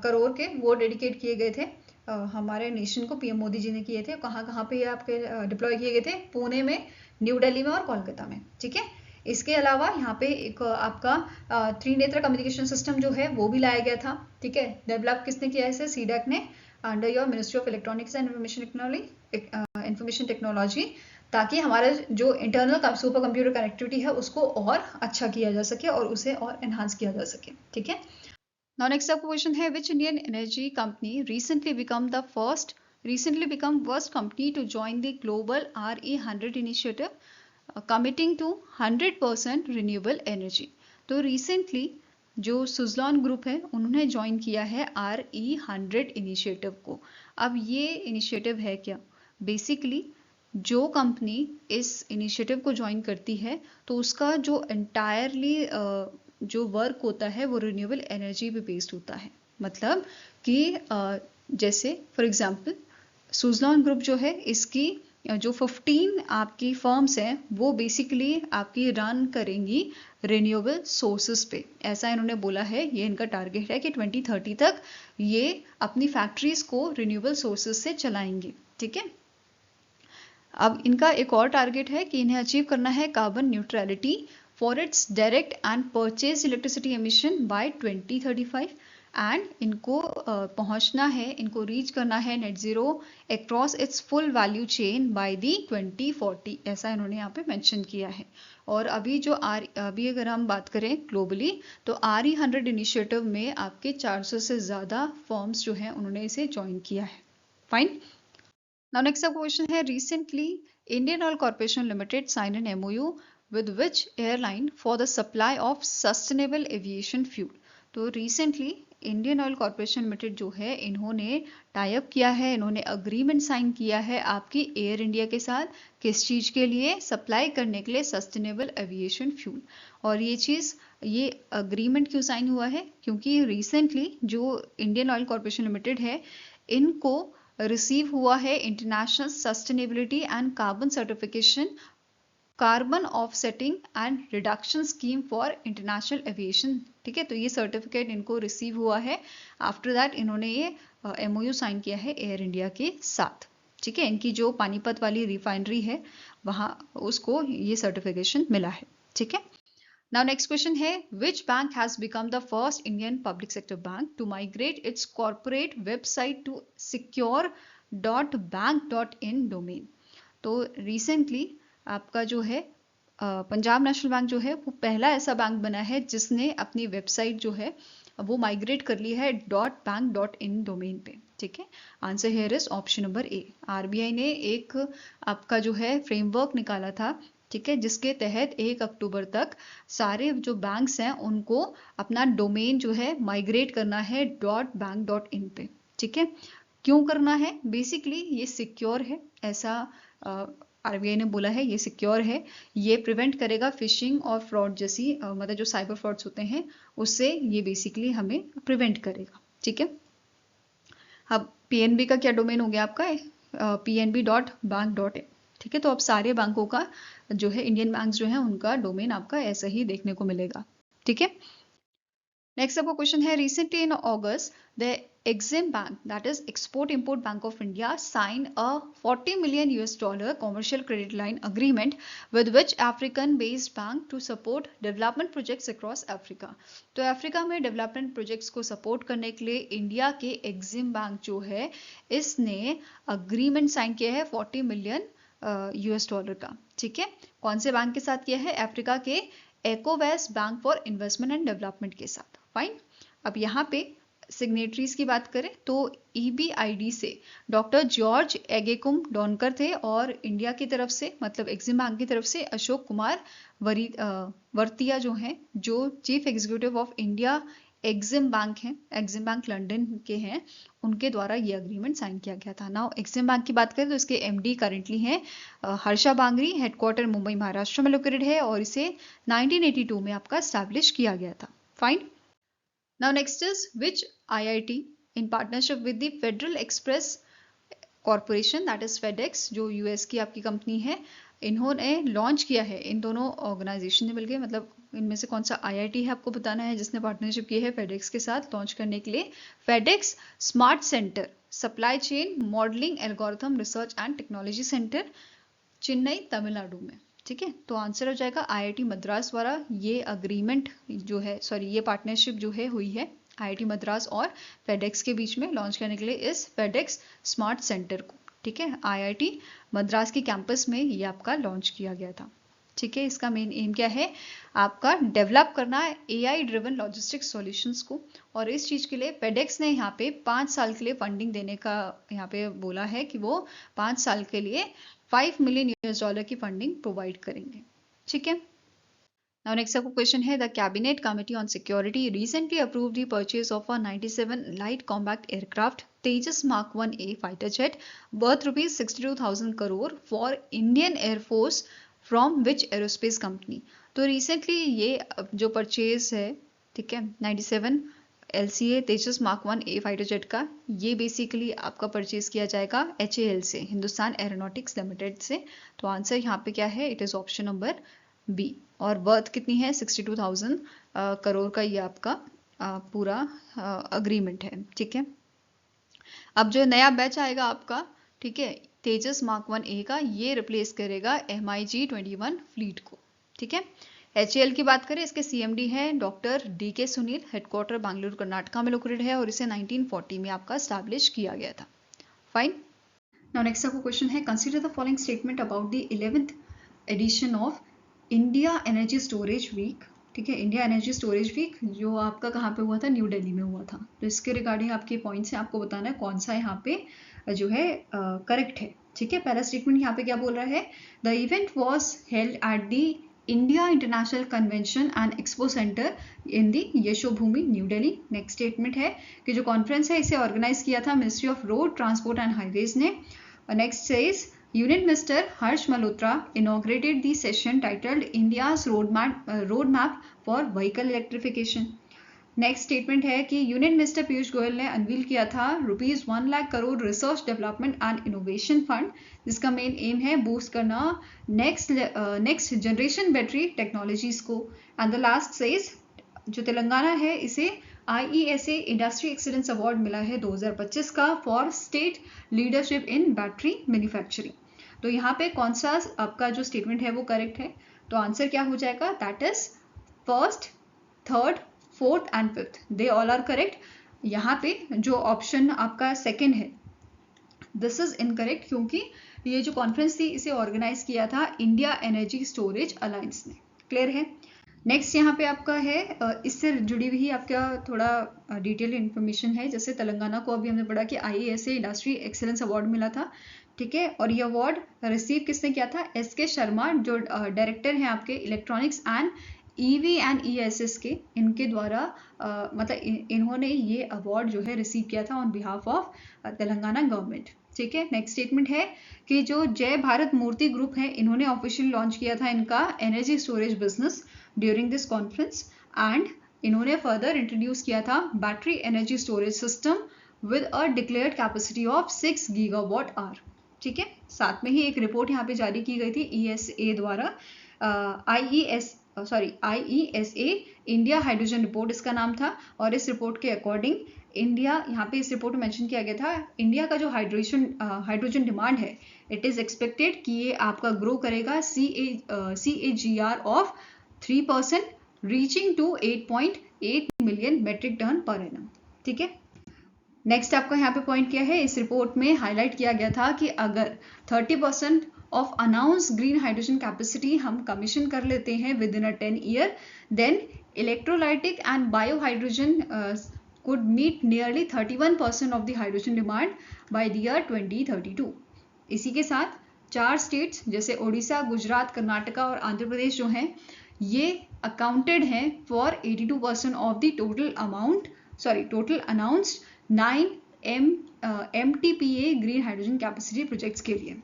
Speaker 1: करोड़ के वो डेडिकेट किए गए थे हमारे नेशन को, PM मोदी जी ने किए थे. कहाँ पे ये आपके डिप्लॉय किए गए थे, पुणे में, न्यू दिल्ली में और कोलकाता में. ठीक है. इसके अलावा यहाँ पे एक आपका त्रिनेत्र कम्युनिकेशन सिस्टम जो है वो भी लाया गया था. ठीक है. डेवलप किसने किया है इसे, CDAC ने under your ministry of electronics and information technology, ताकि हमारा जो इंटरनल सुपर कंप्यूटर कनेक्टिविटी है उसको और अच्छा किया जा सके और उसे और एनहांस किया जा सके. ठीक है. Now next up question है, which Indian energy company recently become first company to join the global RE100 initiative committing to 100% renewable energy. तो recently जो सुजलॉन ग्रुप है उन्होंने ज्वाइन किया है RE100 इनिशिएटिव को. अब ये इनिशिएटिव है क्या, बेसिकली जो कंपनी इस इनिशिएटिव को ज्वाइन करती है तो उसका जो एंटायरली जो वर्क होता है वो रिन्यूएबल एनर्जी पे बेस्ड होता है. मतलब कि जैसे फॉर एग्जांपल सुजलॉन ग्रुप जो है इसकी जो 15 आपकी फर्म्स हैं वो बेसिकली आपकी रन करेंगी रिन्यूएबल सोर्सेस पे। ऐसा इन्होंने बोला है, ये इनका टारगेट है कि 2030 तक ये अपनी फैक्ट्रीज को रिन्यूएबल सोर्सेस से चलाएंगे। ठीक है, अब इनका एक और टारगेट है कि इन्हें अचीव करना है carbon neutrality for its direct and purchase electricity emission by 2035 and इनको पहुंचना है, इनको रीच करना है net zero across its full value chain by the 2040, ऐसा इन्होंने यहाँ पे मेंशन किया है। और अभी अभी अगर हम बात करें ग्लोबली तो RE100 इनिशिएटिव में आपके 400 से ज़्यादा फर्म्स जो हैं उन्होंने इसे ज्वाइन किया है। Fine. Now next up question है, recently Indian Oil Corporation Limited signed an MOU with which airline for the supply of sustainable aviation fuel। तो recently Indian oil corporation limited जो है इन्होंने टाई अप किया है, इन्होंने अग्रीमेंट साइन किया है आपकी एयर इंडिया के साथ, किस चीज़ के लिए, सप्लाई करने के लिए सस्टेनेबल एविएशन फ्यूल। और ये अग्रीमेंट क्यों साइन हुआ है, क्योंकि रिसेंटली जो इंडियन ऑयल कॉरपोरेशन लिमिटेड है इनको रिसीव हुआ है international sustainability and carbon certification carbon offsetting and reduction scheme for international aviation. ठीक है, तो ये सर्टिफिकेट इनको रिसीव हुआ है। आफ्टर दैट इन्होंने ये MOU साइन किया है एयर इंडिया के साथ। ठीक है, इनकी जो पानीपत वाली रिफाइनरी है वहाँ उसको ये सर्टिफिकेशन मिला है। ठीक है, Now next question है, which bank has become the first Indian public sector bank to migrate its corporate website to secure.bank.in domain। तो recently आपका जो है पंजाब नेशनल बैंक जो है वो पहला ऐसा बैंक बना है जिसने अपनी वेबसाइट जो है वो माइग्रेट कर ली है .bank.in डोमेन पे। ठीक है, answer here is option number A. RBI ने एक आपका जो है फ्रेमवर्क निकाला था, ठीक है, जिसके तहत 1 अक्टूबर तक सारे जो बैंक्स हैं उनको अपना डोमेन जो है माइग्रेट करना है .bank.in पे। ठीक है, क्यों करना है, बेसिकली ये सिक्योर है, ऐसा RBI ने बोला है, ये सिक्योर है, ये प्रिवेंट करेगा फिशिंग और फ्रॉड जैसी मतलब जो साइबर फ्रॉड्स होते हैं उससे ये बेसिकली हमें प्रिवेंट करेगा। ठीक है, अब PNB का क्या डोमेन हो गया आपका, pnb.bank.in। ठीक है, तो अब सारे बैंकों का जो है इंडियन बैंक जो है उनका डोमेन आपका ऐसा ही देखने को मिलेगा। ठीक है, नेक्स्ट आपका क्वेश्चन है, recently in August the Exim Bank, that is Export Import Bank of India, signed a $40 million commercial credit line agreement with which African-based bank to support development projects across Africa। तो Africa में development projects को support करने के लिए India के Exim bank जो है इसने अग्रीमेंट साइन किया है $40 मिलियन का। ठीक है, कौन से बैंक के साथ किया है, अफ्रीका के ECOWAS bank for investment and development के साथ। फाइन, अब यहाँ पे सिग्नेटरीज की बात करें तो EBID से डॉक्टर जॉर्ज एगेकुम डॉनकर थे और इंडिया की तरफ से मतलब एक्सिम बैंक की तरफ से अशोक कुमार वर्तिया जो हैं, जो chief executive of India Exim bank हैं, एक्सिम बैंक लंदन के हैं, उनके द्वारा ये अग्रीमेंट साइन किया गया था। नाउ एक्सिम बैंक की बात करें तो इसके MD करेंटली हैं हर्षा बांगरी, हेडक्वार्टर मुंबई महाराष्ट्र में लोकेटेड है और इसे 1982 में आपका स्टैब्लिश किया गया था। Fine. Now next is which IIT in partnership with the Federal Express Corporation, that is FedEx, जो US की आपकी कंपनी है, इन्होंने लॉन्च किया है, इन दोनों ऑर्गेनाइजेशन ने मिलकर, मतलब इनमें से कौन सा IIT है आपको बताना है जिसने पार्टनरशिप की है FedEx के साथ लॉन्च करने के लिए, FedEx smart centre supply chain modelling algorithm research and technology centre, Chennai Tamil Nadu में। ठीक है, तो आंसर हो जाएगा IIT मद्रास द्वारा ये अग्रीमेंट जो है, सॉरी ये पार्टनरशिप जो है हुई है IIT मद्रास और FedEx के बीच में लॉन्च करने के लिए इस FedEx स्मार्ट सेंटर को। ठीक है, IIT मद्रास के कैंपस में ये आपका लॉन्च किया गया था। ठीक है, इसका मेन एम क्या है, आपका डेवलप करना है AI ड्रिवन लॉजिस्टिक्स सॉल्यूशंस को, और इस चीज़ के लिए FedEx ने यहाँ पे 5 साल के लिए फंडिंग देने का यहाँ पे बोला है कि वो 5 साल के लिए $5 मिलियन की फंडिंग प्रोवाइड करेंगे। ठीक है, नाउ नेक्स्ट आपको क्वेश्चन है, the cabinet committee on security recently approve the purchase of a 97 light combat aircraft Tejas mark 1A fighter jet worth ₹62,000 crore for Indian air force from which aerospace company. तो recently ये जो purchase है, ठीक है, 97 LCA तेजस mark 1 fighter jet का, ये basically आपका purchase किया जाएगा HAL से, हिंदुस्तान एरोनॉटिक्स लिमिटेड से। तो आंसर यहाँ पे क्या है, it is option number B. और वर्थ कितनी है, 62,000 करोड़ का ये आपका पूरा अग्रीमेंट है। ठीक है, अब जो नया बैच आएगा आपका, ठीक है, तेजस मार्क 1A का, ये रिप्लेस करेगा MiG 21 फ्लीट को। ठीक है, HAL की बात करें, इसके CMD है doctor DK Sunil, headquarter Bengaluru Karnataka में लोकेटेड है और इसे 1940 में आपका स्टैब्लिश किया गया था। फाइन। नाउ नेक्स्ट आपको क्वेश्चन है, consider the following statement about the 11th edition of India energy storage week. ठीक है, इंडिया एनर्जी स्टोरेज वीक जो आपका कहाँ पे हुआ था, न्यू दिल्ली में हुआ था। तो इसके रिगार्डिंग आपके पॉइंट्स हैं, आपको बताना है कौन सा यहाँ पे जो है करेक्ट है। ठीक है, पहला स्टेटमेंट यहाँ पे क्या बोल रहा है, the event was held at the India international convention and expo centre in the Yashobhoomi New Delhi. Next statement है कि जो कॉन्फ्रेंस है इसे ऑर्गेनाइज किया था ministry of road transport and highways ने। Next says Union Minister Harsh Malhotra inaugurated the session titled India's roadmap for vehicle electrification. Next statement है कि यूनियन मिनिस्टर पीयूष गोयल ने अनवील किया था ₹1 lakh crore research development and innovation fund, जिसका main M है boost करना next generation battery technologies को। And the last says जो तेलंगाना है इसे IESA इंडस्ट्री एक्सीलेंस अवार्ड मिला है 2025 का for state leadership in battery manufacturing. तो यहाँ पे कौन सा आपका जो स्टेटमेंट है वो करेक्ट है, तो आंसर क्या हो जाएगा, that is first, third, fourth and fifth, they all are correct. यहाँ पे जो ऑप्शन आपका सेकंड है दिस इज इनकरेक्ट, क्योंकि ये जो कॉन्फ्रेंस थी इसे ऑर्गेनाइज किया था इंडिया एनर्जी स्टोरेज अलायंस ने। क्लियर है। नेक्स्ट यहाँ पे आपका है इससे जुड़ी हुई आपका थोड़ा डिटेल इन्फॉर्मेशन है। जैसे तेलंगाना को अभी हमने पढ़ा कि IESA इंडस्ट्री एक्सीलेंस अवार्ड मिला था। ठीक है, और ये अवार्ड रिसीव किसने किया था, SK शर्मा जो डायरेक्टर हैं आपके electronics and EV and ESS के, इनके द्वारा मतलब इन्होंने ये अवार्ड जो है रिसीव किया था on behalf of Telangana government. ठीक है, नेक्स्ट स्टेटमेंट है कि जो जय भारत मूर्ति ग्रुप है इन्होंने ऑफिशियल लॉन्च किया था इनका energy storage business during this conference, and इन्होंने फर्दर इंट्रोड्यूस किया था battery energy storage system with a declared capacity of 6 gigawatt hour. ठीक है, साथ में ही एक रिपोर्ट यहाँ पे जारी की गई थी ESA द्वारा, IESA इंडिया हाइड्रोजन रिपोर्ट इसका नाम था। और इस रिपोर्ट के अकॉर्डिंग इंडिया, यहाँ पे इस रिपोर्ट में मेंशन किया गया था इंडिया का जो हाइड्रोजन डिमांड है इट इज एक्सपेक्टेड कि ये आपका ग्रो करेगा CAGR of 3% reaching to 8.8 million metric ton per annum. ठीक है, नेक्स्ट आपका यहाँ पे पॉइंट क्या है, इस रिपोर्ट में हाईलाइट किया गया था कि अगर 30% of announce green hydrogen capacity हम कमीशन कर लेते हैं within a 10 year, then electrolytic and bio hydrogen could meet nearly 31% of the hydrogen demand by the year 2032। इसी के साथ 4 स्टेट्स जैसे ओडिशा, गुजरात, कर्नाटका और आंध्र प्रदेश जो हैं ये अकाउंटेड हैं for 82% of the total announced 9 MTPA green hydrogen capacity projects के लिए।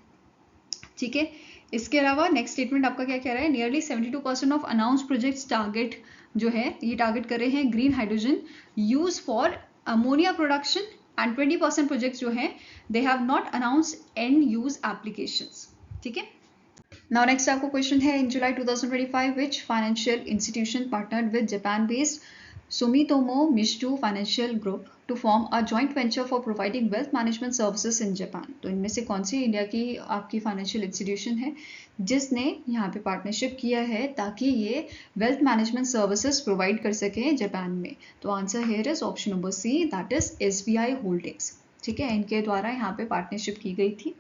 Speaker 1: ठीक है, इसके अलावा नेक्स्ट स्टेटमेंट आपका क्या कह रहा है, nearly 72% of announced projects target जो है ये टारगेट कर रहे हैं green hydrogen use for ammonia production, and 20% projects जो हैं they have not announced and use applications. ठीक है, नाउ नेक्स्ट आपको क्वेश्चन है, इन July 2025 which financial institution partnered with Japan based Sumitomo Mitsui Financial Group to form a joint venture for providing wealth management services in Japan। तो इनमें से कौन सी India की आपकी फाइनेंशियल इंस्टीट्यूशन है जिसने यहाँ पे पार्टनरशिप किया है ताकि ये वेल्थ मैनेजमेंट सर्विसेज प्रोवाइड कर सकें जापान में। तो answer here is option number C, that is SBI holdings. ठीक है, इनके द्वारा यहाँ पे पार्टनरशिप की गई थी।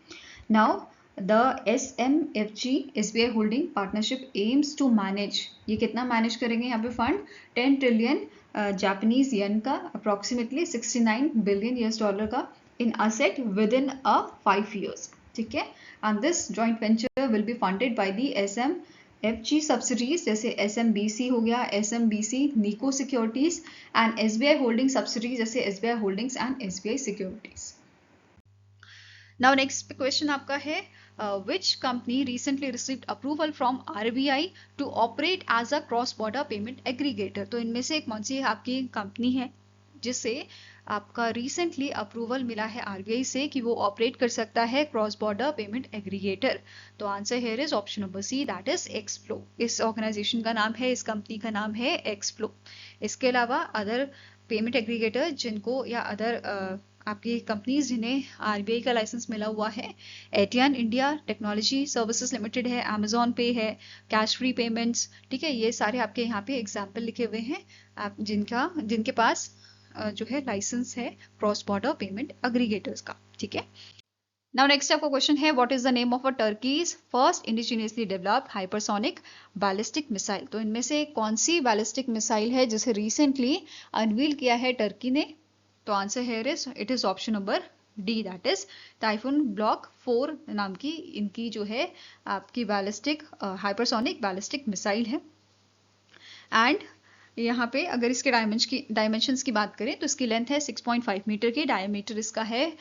Speaker 1: Now The SMFG SBI holding partnership aims to manage, ये कितना मैनेज करेंगे यहाँ पे फंड, 10 ट्रिलियन जापानीज येन का, अप्रॉक्सीमेटली $69 बिलियन का in asset with in a 5 years। ठीक है, and this joint venture will be funded by the SMFG subsidies जैसे SMBC हो गया, SMBC निको securities, and SBI holding subsidies जैसे SBI holdings and SBI securities. Now next question आपका है, which company recently received approval from RBI to operate as a cross border payment aggregator। तो इनमें से कौन सी आपकी कंपनी है जिसे आपका रिसेंटली अप्रूवल मिला है आरबीआई से कि वो ऑपरेट कर सकता है क्रॉस बॉर्डर पेमेंट एग्रीगेटर। तो answer here is option number C, that is Xflow. इस ऑर्गेनाइजेशन का नाम है, इस कंपनी का नाम है एक्सफ्लो। इसके अलावा अदर पेमेंट एग्रीगेटर जिनको या अदर आपकी कंपनीज जिन्हें आरबीआई का लाइसेंस मिला हुआ है, एटियन इंडिया टेक्नोलॉजी सर्विसेज लिमिटेड है, अमेजॉन पे है, कैश फ्री पेमेंट्स, ठीक है, ये सारे आपके यहाँ पे एग्जाम्पल लिखे हुए हैं आप जिनके पास जो है लाइसेंस है क्रॉस बॉर्डर पेमेंट एग्रीगेटर्स का, ठीक है। नाउ नेक्स्ट आपका क्वेश्चन है, what is the name of a Turkey's first indigenously developed hypersonic ballistic missile. तो इनमें से कौन सी बैलिस्टिक मिसाइल है जिसे रिसेंटली अनवील किया है टर्की ने। तो answer here is it is option number D, that is typhoon block 4 नाम की इनकी जो है आपकी बैलिस्टिक हाइपरसोनिक बैलिस्टिक मिसाइल है। एंड यहाँ पे अगर इसके डायमेंशंस की बात करें तो इसकी लेंथ है 6.5 मीटर की, डायमीटर इसका है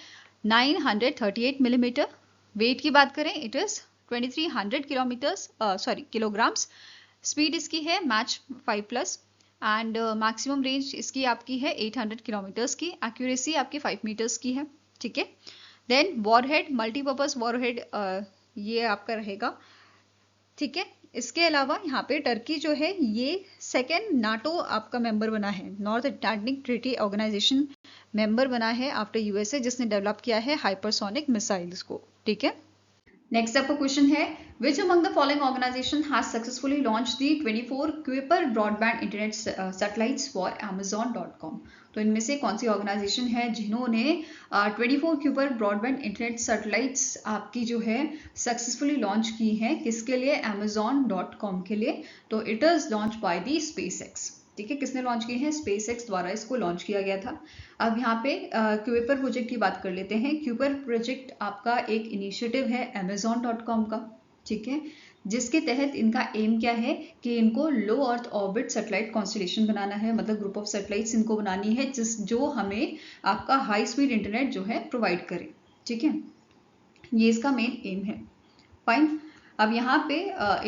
Speaker 1: 938 मिलीमीटर। वेट की बात करें इट इज 2300 किलोग्राम्स। स्पीड इसकी है मैच 5+ एंड मैक्सिमम रेंज इसकी आपकी है 800 किलोमीटर्स की। एक्यूरेसी आपकी 5 मीटर्स की है, ठीक है। देन वॉरहेड, मल्टीपर्पज वॉरहेड ये आपका रहेगा, ठीक है। इसके अलावा यहाँ पे टर्की जो है ये सेकेंड नाटो आपका मेंबर बना है, North Atlantic Treaty Organisation member बना है आफ्टर यूएसए, जिसने डेवलप किया है हाइपरसोनिक मिसाइल्स को, ठीक है। नेक्स्ट आपका क्वेश्चन है, which among the following organisation has successfully launch the 24 Kuiper broadband internet satellites for Amazon.com। तो इनमें से कौन सी ऑर्गेनाइजेशन है जिन्होंने 24 क्यूपर ब्रॉडबैंड इंटरनेट सैटेलाइट्स आपकी जो है सक्सेसफुली लॉन्च की है, किसके लिए, Amazon.com के लिए। तो it is launch by the SpaceX, ठीक है। किसने लॉन्च की है, SpaceX द्वारा इसको लॉन्च किया गया था। अब यहाँ पे क्यूपर प्रोजेक्ट की बात कर लेते हैं। क्यूपर प्रोजेक्ट आपका एक इनिशिएटिव है Amazon.com का, ठीक है, जिसके तहत इनका एम क्या है कि इनको लो अर्थ ऑर्बिट सैटेलाइट कॉन्स्टलेशन बनाना है, मतलब ग्रुप ऑफ सैटेलाइट्स इनको बनानी है जो हमें आपका हाई स्पीड इंटरनेट जो है प्रोवाइड करे, ठीक है। ये इसका मेन एम है, फाइन। अब यहाँ पे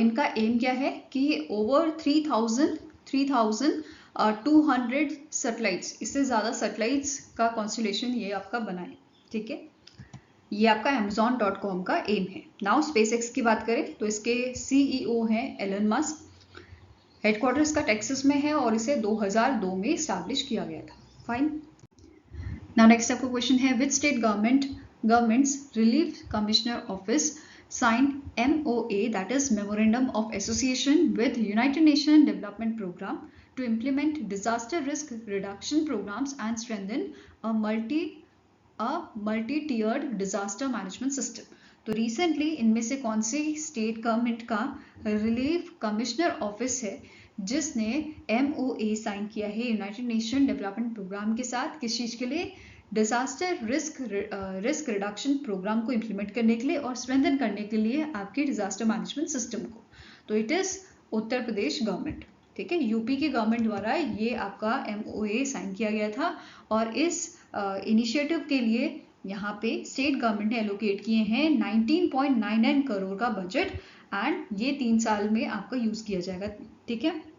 Speaker 1: इनका एम क्या है कि ओवर 3,200 सैटेलाइट्स, इससे ज़्यादा सैटेलाइट्स का कॉन्स्टलेशन ये आपका बनाए, ठीक है। ये आपका Amazon.com का एम है। नाउ SpaceX की बात करें तो इसके CEO हैं एलन मस्क। हेडक्वार्टर इसका टेक्सास में है और इसे 2002 में स्टैब्लिश किया गया था, फाइन। नाउ नेक्स्ट आपका क्वेश्चन है, which state governments relief commissioner office signed MOA, that is Memorandum of Association with United Nations Development Program to implement disaster risk reduction programs and strengthen a multi-tiered disaster management system। तो recently इनमें से कौन सी state government का relief commissioner office है जिसने MOA sign किया है United nation development programme के साथ, किस चीज के लिए, डिजास्टर रिस्क रिडक्शन प्रोग्राम को इम्प्लीमेंट करने के लिए और स्ट्रेंथन करने के लिए आपके डिजास्टर मैनेजमेंट सिस्टम को। तो it is Uttar Pradesh government, ठीक है, यूपी की गवर्नमेंट द्वारा ये आपका MOA साइन किया गया था। और इस इनिशिएटिव के लिए यहाँ पे स्टेट गवर्नमेंट ने एलोकेट किए हैं 19.99 करोड़ का बजट एंड ये 3 साल में आपका यूज किया जाएगा, ठीक है।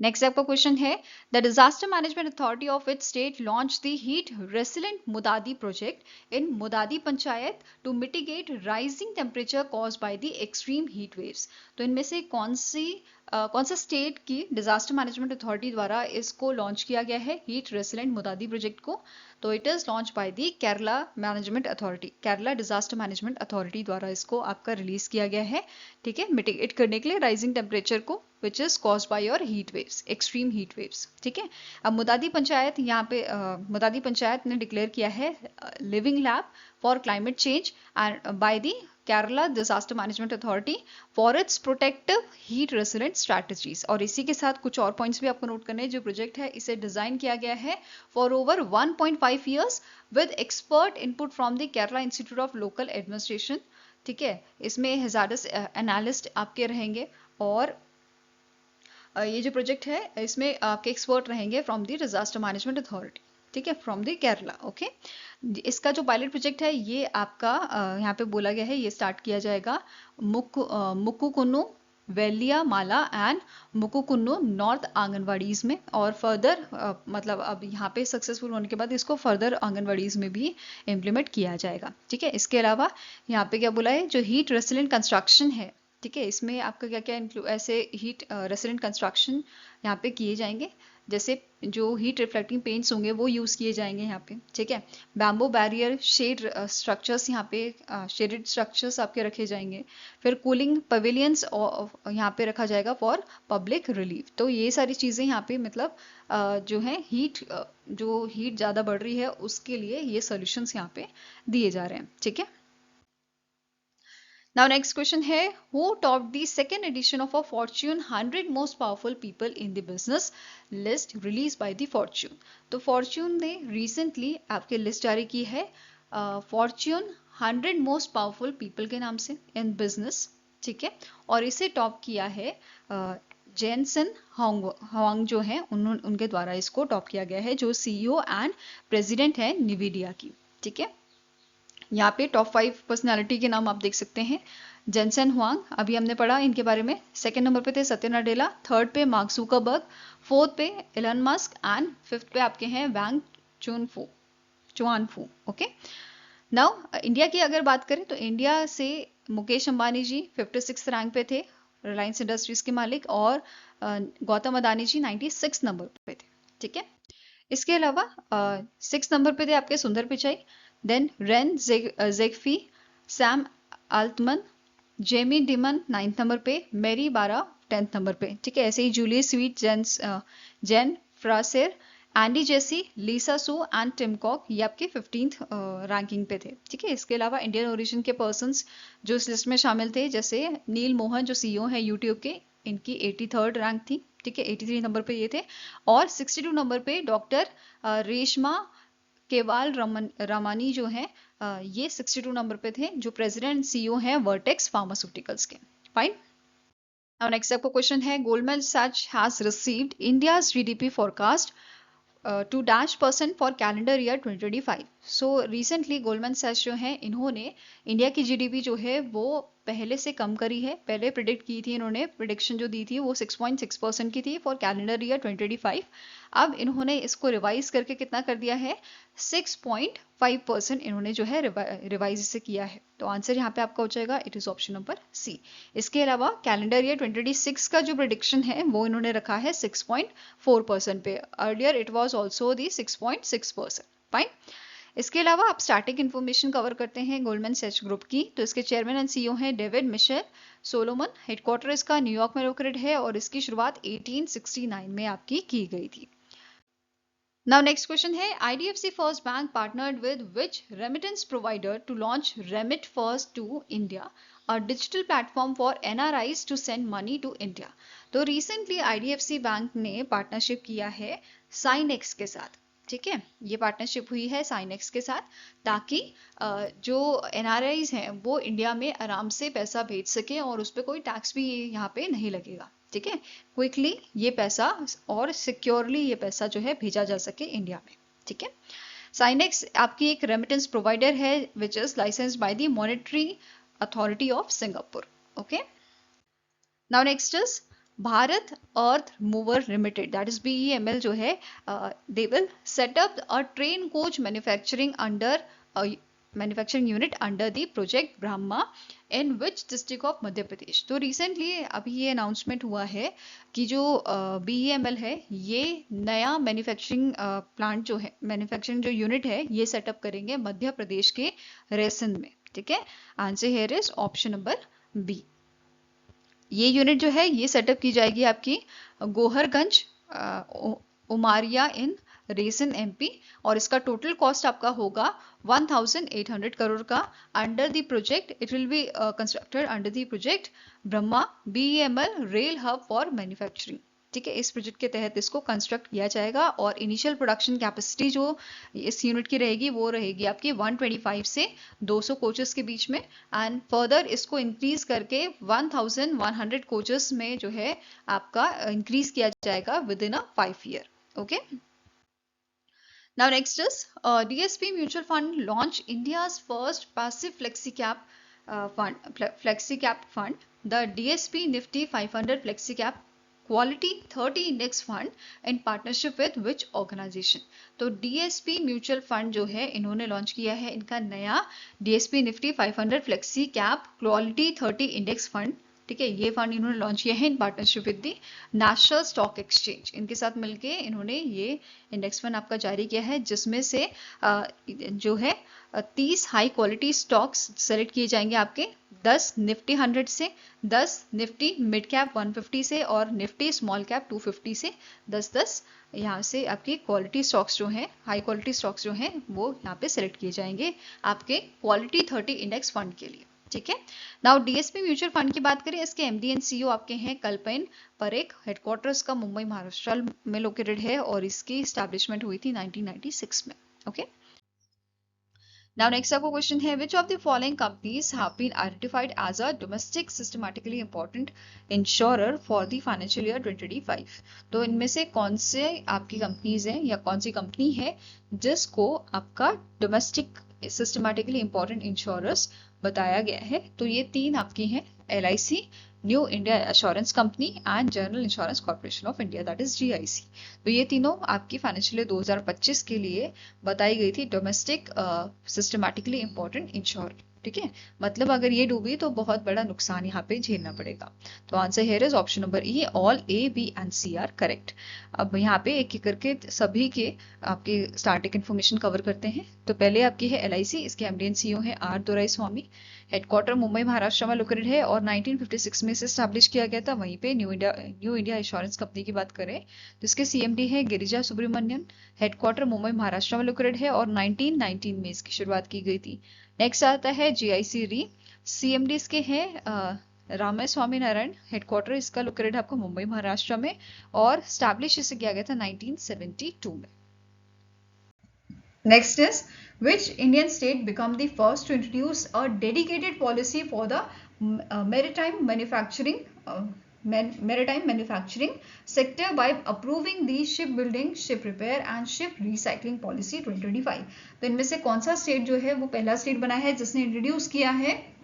Speaker 1: नेक्स्ट आपका क्वेश्चन है, the disaster management authority of it state launch the heat resilient Mudadi project in Mudadi panchayat to mitigate rising temperature cause by the extreme heat waves. तो इनमें से कौन सा स्टेट की डिजास्टर मैनेजमेंट अथॉरिटी द्वारा इसको लॉन्च किया गया है, हीट रेसिलेंट मुदादी प्रोजेक्ट को। तो it is launch by the Kerala management authority, Kerala disaster management authority द्वारा इसको आपका रिलीज किया गया है, ठीक है, मिटिगेट करने के लिए राइजिंग टेम्परेचर को which is caused by your heat waves, extreme heat waves, ठीक है। अब मुदादी पंचायत यहाँ पे मुदादी पंचायत ने डिक्लेयर किया है living lab for climate change and by the Kerala disaster management authority for its protective heat resilient strategies. और इसी के साथ कुछ और पॉइंट्स भी आपको नोट करने हैं। जो प्रोजेक्ट है इसे डिजाइन किया गया है for over 1.5 years with expert input from the Kerala institute of local administration, ठीक है। इसमें हजारस एनालिस्ट आपके रहेंगे और ये जो प्रोजेक्ट है इसमें आपके एक्सपर्ट रहेंगे from the disaster management authority, ठीक है, फ्रॉम द केरला, ओके। इसका जो पायलट प्रोजेक्ट है ये आपका यहाँ पे बोला गया है ये स्टार्ट किया जाएगा मुक्कुकुन्नू वेलिया माला एंड मुकुकुन्नु नॉर्थ आंगनवाड़ीज में, और फर्दर मतलब अब यहाँ पे सक्सेसफुल होने के बाद इसको फर्दर आंगनवाड़ीज में भी इम्प्लीमेंट किया जाएगा। ठीक है, इसके अलावा यहाँ पे क्या बोला है, जो हीट रेसिलेंट कंस्ट्रक्शन है, ठीक है, इसमें आपका क्या क्या ऐसे हीट रेसिलेंट कंस्ट्रक्शन यहाँ पे किए जाएंगे, जैसे जो हीट रिफ्लेक्टिंग पेंट्स होंगे वो यूज किए जाएंगे यहाँ पे। ठीक है, बैम्बो बैरियर शेड स्ट्रक्चर्स यहाँ पे शेडेड स्ट्रक्चर्स आपके रखे जाएंगे। फिर कूलिंग पवेलियंस यहाँ पे रखा जाएगा फॉर पब्लिक रिलीफ। तो ये सारी चीजें यहाँ पे मतलब जो है जो हीट ज्यादा बढ़ रही है उसके लिए ये सॉल्यूशंस यहाँ पे दिए जा रहे हैं। ठीक है, now next question है, who topped the second edition of a Fortune 100 most powerful people in the business list released by the Fortune। तो Fortune ने recently आपके लिस्ट जारी की है Fortune 100 most powerful people के नाम से in business। ठीक है, और इसे टॉप किया है जेनसन हुआंग जो है उनके द्वारा इसको टॉप किया गया है, जो सीईओ एंड प्रेसिडेंट है निविडिया की। ठीक है, यहाँ पे टॉप 5 पर्सनालिटी के नाम आप देख सकते हैं। जेनसन हुआंग, अभी हमने पढ़ा इनके बारे में। सेकंड नंबर पे थे सत्य नाडेला, थर्ड पे मार्क जुकरबर्ग, फोर्थ पे एलन मस्क एंड फिफ्थ पे आपके हैं वैंग चुआनफू। ओके, नाउ इंडिया की अगर बात करें तो इंडिया से मुकेश अंबानी जी 56 रैंक पे थे, रिलायंस इंडस्ट्रीज के मालिक, और गौतम अदानी जी 96 नंबर पे थे। ठीक है, इसके अलावा 6 नंबर पे थे आपके Sundar Pichai, then Ren Zhengfei, Sam Altman, Jamie Dimon 9th number पे, मेरी बारा 10th नंबर पे। ठीक है, ऐसे ही Julius Sweet, Jane Fraser, Andy Jassy, Lisa Su and Tim Cook, ये आपके 15th रैंकिंग पे थे। ठीक है, इसके अलावा इंडियन ओरिजिन के पर्सन्स जो इस लिस्ट में शामिल थे, जैसे नील मोहन जो सीईओ है यूट्यूब के, इनकी 83rd रैंक थी। ठीक है, 83 नंबर पे ये थे, और 62 नंबर पे डॉक्टर रेशमा केवाल रामानी जो है ये 62 नंबर पे थे, जो प्रेसिडेंट सीईओ है वर्टेक्स फार्मास्यूटिकल्स के। फाइन, नाउ नेक्स्ट आपका क्वेश्चन है, Goldman Sachs has received India's GDP forecast to %% for calendar year 2025। So recently Goldman Sachs जो है इन्होंने इंडिया की जीडीपी जो है वो पहले से कम करी है। पहले प्रिडिक्ट की थी इन्होंने, प्रिडिक्शन जो दी थी वो 6.6% की थी फॉर कैलेंडर ईयर 2025। अब इन्होंने इसको रिवाइज करके कितना कर दिया है, 6.5% इन्होंने जो है रिवाइज इसे किया है। तो आंसर यहाँ पे आपका हो जाएगा, it is option number C. इसके अलावा कैलेंडर ईयर 2026 का जो प्रिडिक्शन है वो इन्होंने रखा है 6.4% पे, earlier it was also the 6.6%। Fine, इसके अलावा आप स्टैटिक इन्फॉर्मेशन कवर करते हैं गोल्डमैन सैच ग्रुप की। तो इसके चेयरमैन एंड सीईओ हैं डेविड मिशेल सोलोमन, हेडक्वार्टर इसका न्यूयॉर्क में लोकेटेड है, और इसकी शुरुआत 1869 में आपकी की गई थी। Now next question है, IDFC First Bank partnered with which remittance provider to launch Remit First to India, a digital platform for NRIs to send money to India। तो recently IDFC बैंक ने पार्टनरशिप किया है sine x के साथ। ठीक है, ये पार्टनरशिप हुई है साइनेक्स के साथ, ताकि जो NRIs हैं वो इंडिया में आराम से पैसा भेज सके और उस पर कोई टैक्स भी यहाँ पे नहीं लगेगा। ठीक है, क्विकली ये पैसा और सिक्योरली ये पैसा जो है भेजा जा सके इंडिया में। ठीक है, साइनेक्स आपकी एक रेमिटेंस प्रोवाइडर है which is licensed by the monetary authority of Singapore. Okay, now next is Bharat earth mover limited, that is BEML जो है, they will set up a train coach manufacturing unit under the project Brahma in which district of Madhya Pradesh. तो recently अभी ये announcement हुआ है कि जो BEML है ये नया मैन्युफैक्चरिंग प्लांट जो है, मैन्युफैक्चरिंग जो यूनिट है ये सेटअप करेंगे मध्य प्रदेश के रेसन में। ठीक है, answer here is option number B. ये यूनिट जो है ये सेटअप की जाएगी आपकी गोहरगंज उमारिया इन रेसन MP, और इसका टोटल कॉस्ट आपका होगा 1800 करोड़ का। Under the project it will be constructed under the project Brahma BEML rail hub for manufacturing. ठीक है, इस प्रोजेक्ट के तहत इसको कंस्ट्रक्ट किया जाएगा, और इनिशियल प्रोडक्शन कैपेसिटी जो इस यूनिट की रहेगी वो रहेगी आपकी 125 से 200 कोचेस के बीच में, एंड फर्दर इसको इंक्रीज करके 1100 कोचेस में जो है आपका इंक्रीज किया जाएगा with in a 5 year. Okay, now next is DSP Mutual Fund launch India's first passive flexi cap fund, the DSP Nifty 500 Flexi Cap Quality 30 Index Fund in partnership with which organization? तो DSP mutual fund जो है इन्होंने launch किया है इनका नया DSP Nifty 500 Flexi Cap Quality 30 Index Fund, ठीक है। ये फंड इन्होंने लॉन्च किया है in partnership with the national stock exchange. इनके साथ मिलके इन्होंने ये इंडेक्स फंड आपका जारी किया है जिसमें से जो है 30 हाई क्वालिटी स्टॉक्स सेलेक्ट किए जाएंगे आपके 10 निफ्टी 100 से, 10 निफ्टी मिड कैप 150 से और निफ्टी स्मॉल कैप 250 से 10-10 यहाँ से आपकी क्वालिटी स्टॉक्स जो हैं, हाई क्वालिटी स्टॉक्स जो हैं वो यहाँ पे सेलेक्ट किए जाएंगे आपके क्वालिटी 30 इंडेक्स फंड के लिए, ठीक है। नाउ डीएसपी म्यूचुअल फंड की बात करें, इसके एमडी एंड सीईओ आपके हैं कल्पेन परेख। हेडक्वार्टर्स का मुंबई महाराष्ट्र में लोकेटेड है और इसकी स्टैब्लिशमेंट हुई थी 1996 में, ओके। Now next आपको क्वेश्चन है, which of the following companies have been identified as a domestic systematically important insurer for the financial year 2025? तो इनमें से कौन से आपकी कंपनीज हैं या कौन सी कंपनी है जिसको आपका डोमेस्टिक सिस्टमैटिकली इंपॉर्टेंट इंश्योरर्स बताया गया है? तो ये तीन आपकी हैं, LIC, new India assurance company and general insurance corporation of India, that is GIC। तो ये तीनों आपकी फाइनेंशियल ईयर 2025 के लिए बताई गई थी डोमेस्टिक सिस्टमैटिकली इंपॉर्टेंट इंश्योर, ठीक है। मतलब अगर ये डूबी तो बहुत बड़ा नुकसान यहाँ पे झेलना पड़ेगा। तो answer here is option number E, all A, B and C are correct. अब यहाँ पे एक एक करके सभी के आपके स्टार्टिंग इन्फॉर्मेशन कवर करते हैं। तो पहले आपकी है LIC, इसके एमडी एंड सीईओ है R दोराईस्वामी। हेडक्वार्टर मुंबई महाराष्ट्र में लोकेटेड है और 1956 में इसे स्टैब्लिश किया गया था। वहीं पे न्यू इंडिया इंश्योरेंस कंपनी की बात करें तो इसके CMD है गिरिजा सुब्रमण्यन। हेडक्वार्टर मुंबई महाराष्ट्र में लोकेटेड है और 1919 में इसकी शुरुआत की गई थी। नेक्स्ट आता है GIC री, CMD इसके हैं रामा स्वामी नारायण। हेडक्वार्टर इसका लोकेटेड है आपको मुंबई महाराष्ट्र में और स्टैब्लिश इसे किया गया था 1972 में। Next is, which Indian state became the first to introduce a dedicated policy for the maritime manufacturing sector by approving the shipbuilding, ship repair and ship recycling policy 2025? तो इनमें से कौन सा स्टेट जो है वो पहला स्टेट बना है जिसने इंट्रोड्यूस किया है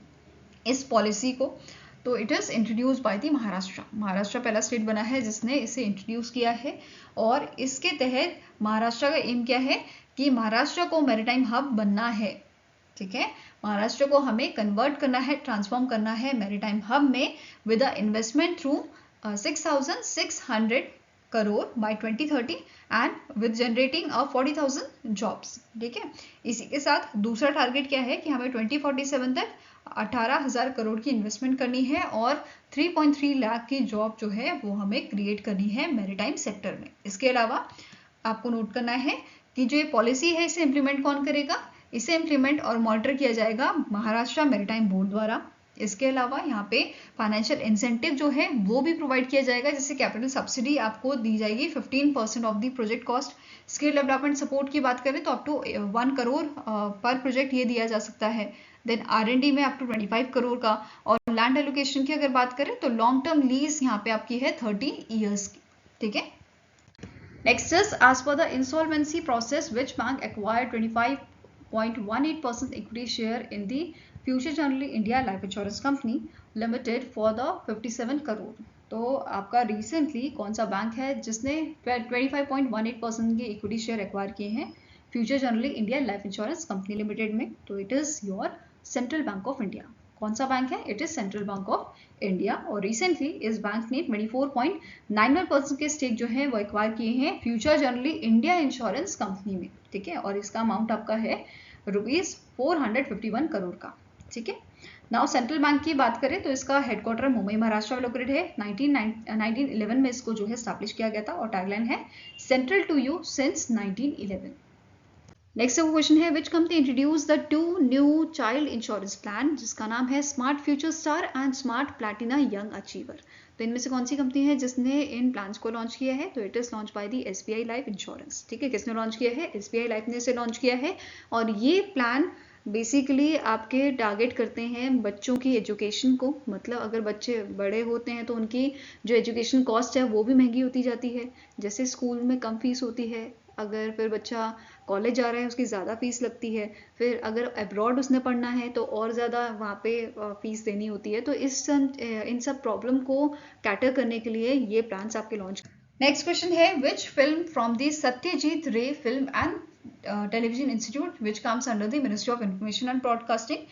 Speaker 1: इस पॉलिसी को? तो it is introduce by the Maharashtra. Maharashtra पहला स्टेट बना है जिसने इसे इंट्रोड्यूस किया है और इसके तहत महाराष्ट्र का एम क्या है कि महाराष्ट्र को मैरीटाइम हब बनना है, ठीक है। महाराष्ट्र को हमें कन्वर्ट करना है, ट्रांसफॉर्म करना है मैरीटाइम हब में with the investment through 6,600 crore by 2030 and with generating 40,000 jobs, ठीक है। इसी के साथ दूसरा टारगेट क्या है कि हमें 2047 तक 18,000 करोड़ की इन्वेस्टमेंट करनी है और 3.3 लाख की जॉब जो है वो हमें क्रिएट करनी है मैरीटाइम सेक्टर में। इसके अलावा आपको नोट करना है कि जो ये पॉलिसी है इसे इम्प्लीमेंट कौन करेगा? इसे इम्प्लीमेंट और मॉनिटर किया जाएगा महाराष्ट्र मैरीटाइम बोर्ड द्वारा। इसके अलावा यहाँ पे फाइनेंशियल इंसेंटिव जो है वो भी प्रोवाइड किया जाएगा, जैसे कैपिटल सब्सिडी आपको दी जाएगी 15% of the project cost. Skill development support की बात करें तो अप टू 1 करोड़ पर प्रोजेक्ट ये दिया जा सकता है। देन R&D में अप टू 25 करोड़ का। और लैंड एलोकेशन की अगर बात करें तो लॉन्ग टर्म लीज यहाँ पे आपकी है 30 ईयर्स की, ठीक है। Next is, as per the insolvency process, which bank acquired 25.18% equity share in the Future Generali India Life Insurance Company Limited for the 57 crore? तो आपका रिसेंटली कौन सा बैंक है जिसने 25.18% के इक्विटी शेयर एक्वायर किए हैं future generally India life insurance company limited में? तो it is your central bank of India. कौन सा बैंक है? It is central bank of India. और रिसेंटली इस बैंक ने 24.91% के स्टेक जो है वो एक्वायर किए हैं future generally India insurance company में, ठीक है। और इसका अमाउंट आपका है ₹451 करोड़ का, ठीक है। नाउ सेंट्रल बैंक की बात करें तो इसका हेडक्वार्टर मुंबई महाराष्ट्र में लोकेटेड है। 1911 में इसको जो है स्टैब्लिश किया गया था और टैगलाइन है central to you since 1911। Next question है, which company introduce the 2 new child insurance plan जिसका नाम है smart future star and smart platina young achiever? तो इनमें से कौन सी कंपनी है जिसने इन प्लान्स को लॉन्च किया है? तो it is launch by the SBI life insurance, ठीक है। किसने लॉन्च किया है? SBI लाइफ ने इसे लॉन्च किया है। और ये प्लान बेसिकली आपके टारगेट करते हैं बच्चों की एजुकेशन को, मतलब अगर बच्चे बड़े होते हैं तो उनकी जो एजुकेशन कॉस्ट है वो भी महंगी होती जाती है। जैसे स्कूल में कम फीस होती है, अगर फिर बच्चा कॉलेज जा रहा है उसकी ज़्यादा फीस लगती है, फिर अगर अब्रॉड उसने पढ़ना है तो और ज़्यादा वहाँ पे फीस देनी होती है। तो इन सब प्रॉब्लम को कैटर करने के लिए ये प्लान्स आपके लॉन्च। नेक्स्ट क्वेश्चन है, which film from the Satyajit Ray film and Television Institute, which comes under the Ministry of Information and Broadcasting,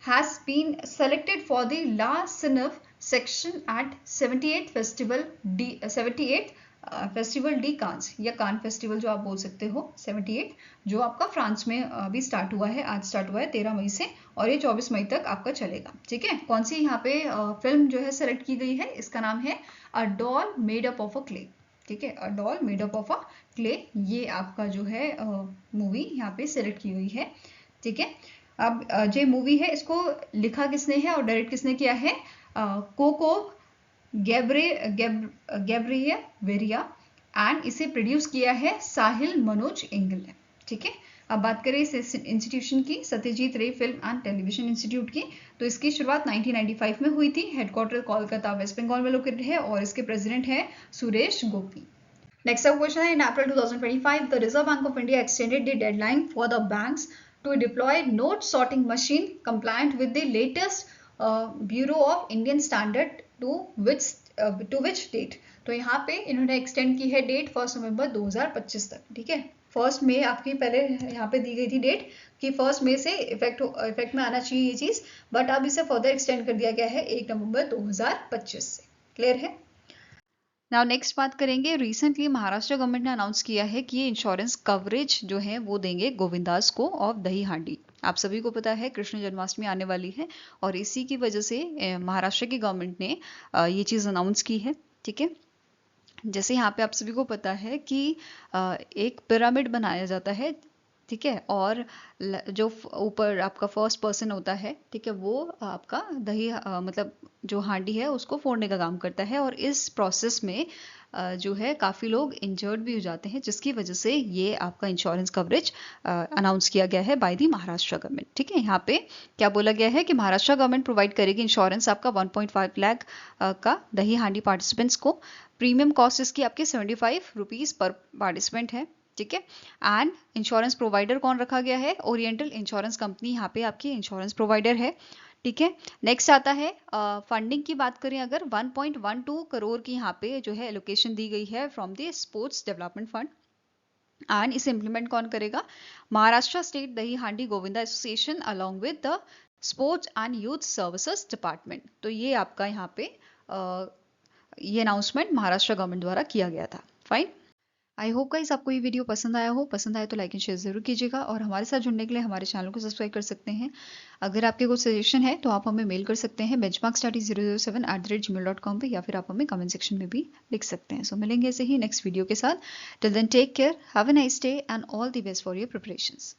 Speaker 1: has been selected for the La Cinef section at 78th festival de Cannes, या Cannes festival जो आप बोल सकते हो, 78 जो आपका France में अभी स्टार्ट हुआ है, आज स्टार्ट हुआ है 13 मई से, और ये 24 मई तक आपका चलेगा। ठीक है, कौन सी यहाँ पे फिल्म जो है सेलेक्ट की गई है, इसका नाम है a doll made up of a clay. ठीक है, a doll made up of a clay, ये आपका जो है मूवी यहाँ पे सेलेक्ट की हुई है। ठीक है, अब जो मूवी है इसको लिखा किसने है और डायरेक्ट किसने किया है, कोको गैब्रिया वेरिया, एंड इसे प्रोड्यूस किया है साहिल मनोज इंगल ने। ठीक है, अब बात करें इस इंस्टीट्यूशन की, Satyajit Ray film and television institute की, तो इसकी शुरुआत 1995 में हुई थी। हेडक्वार्टर कोलकाता वेस्ट बंगाल में लोकेटेड है और इसके प्रेसिडेंट है Suresh Gopi. Next up question है, in April 2025, the Reserve Bank of India extended the deadline for the banks to deploy note sorting machine compliant with the latest Bureau of Indian Standard to which date? तो यहाँ पे इन्होंने extend की है date 1 नवंबर 2025 तक। ठीक है, 1 मई आपकी पहले यहाँ पे दी गई थी डेट कि 1 मई से इफेक्ट में आना चाहिए ये चीज़, बट अब इसे फर्दर एक्सटेंड कर दिया गया है 1 नवंबर 2025 से। क्लियर है? नाउ नेक्स्ट बात करेंगे, रिसेंटली महाराष्ट्र गवर्नमेंट ने अनाउंस किया है कि ये इंश्योरेंस कवरेज जो है वो देंगे गोविंदास को ऑफ दही हांडी। आप सभी को पता है कृष्ण जन्माष्टमी आने वाली है और इसी की वजह से महाराष्ट्र की गवर्नमेंट ने ये चीज़ अनाउंस की है। ठीक है, जैसे यहाँ पे आप सभी को पता है कि एक पिरामिड बनाया जाता है। ठीक है, और जो ऊपर आपका फर्स्ट पर्सन होता है, ठीक है, वो आपका दही मतलब जो हांडी है उसको फोड़ने का काम करता है, और इस प्रोसेस में जो है काफ़ी लोग इंजर्ड भी हो जाते हैं, जिसकी वजह से ये आपका इंश्योरेंस कवरेज अनाउंस किया गया है बाय दी महाराष्ट्र गवर्नमेंट। ठीक है, यहाँ पे क्या बोला गया है कि महाराष्ट्र गवर्नमेंट प्रोवाइड करेगी इंश्योरेंस आपका 1.5 लाख का दही हांडी पार्टिसिपेंट्स को। प्रीमियम कॉस्ट इसकी आपकी 75 रुपीज़ पर पार्टिसिपेंट है। ठीक है, एंड इंश्योरेंस प्रोवाइडर कौन रखा गया है, ओरिएंटल इंश्योरेंस कंपनी यहाँ पे आपकी इंश्योरेंस प्रोवाइडर है। ठीक है, नेक्स्ट आता है फंडिंग की बात करें अगर 1.12 करोड़ की यहाँ पे जो है एलोकेशन दी गई है from the sports development fund, and इसे इम्प्लीमेंट कौन करेगा, महाराष्ट्र स्टेट दही हांडी Govinda association along with the sports and youth services department. तो ये आपका यहाँ पे ये अनाउंसमेंट महाराष्ट्र गवर्नमेंट द्वारा किया गया था। फाइन, आई होप गाइस आपको ये वीडियो पसंद आया हो। पसंद आए तो लाइक एंड शेयर जरूर कीजिएगा, और हमारे साथ जुड़ने के लिए हमारे चैनल को सब्सक्राइब कर सकते हैं। अगर आपके कुछ सजेशन है तो आप हमें मेल कर सकते हैं benchmarkstudy007@gmail.com पे, या फिर आप हमें कमेंट सेक्शन में भी लिख सकते हैं। सो मिलेंगे ऐसे ही नेक्स्ट वीडियो के साथ। Till then take care, have a nice day and all the best for your preparations.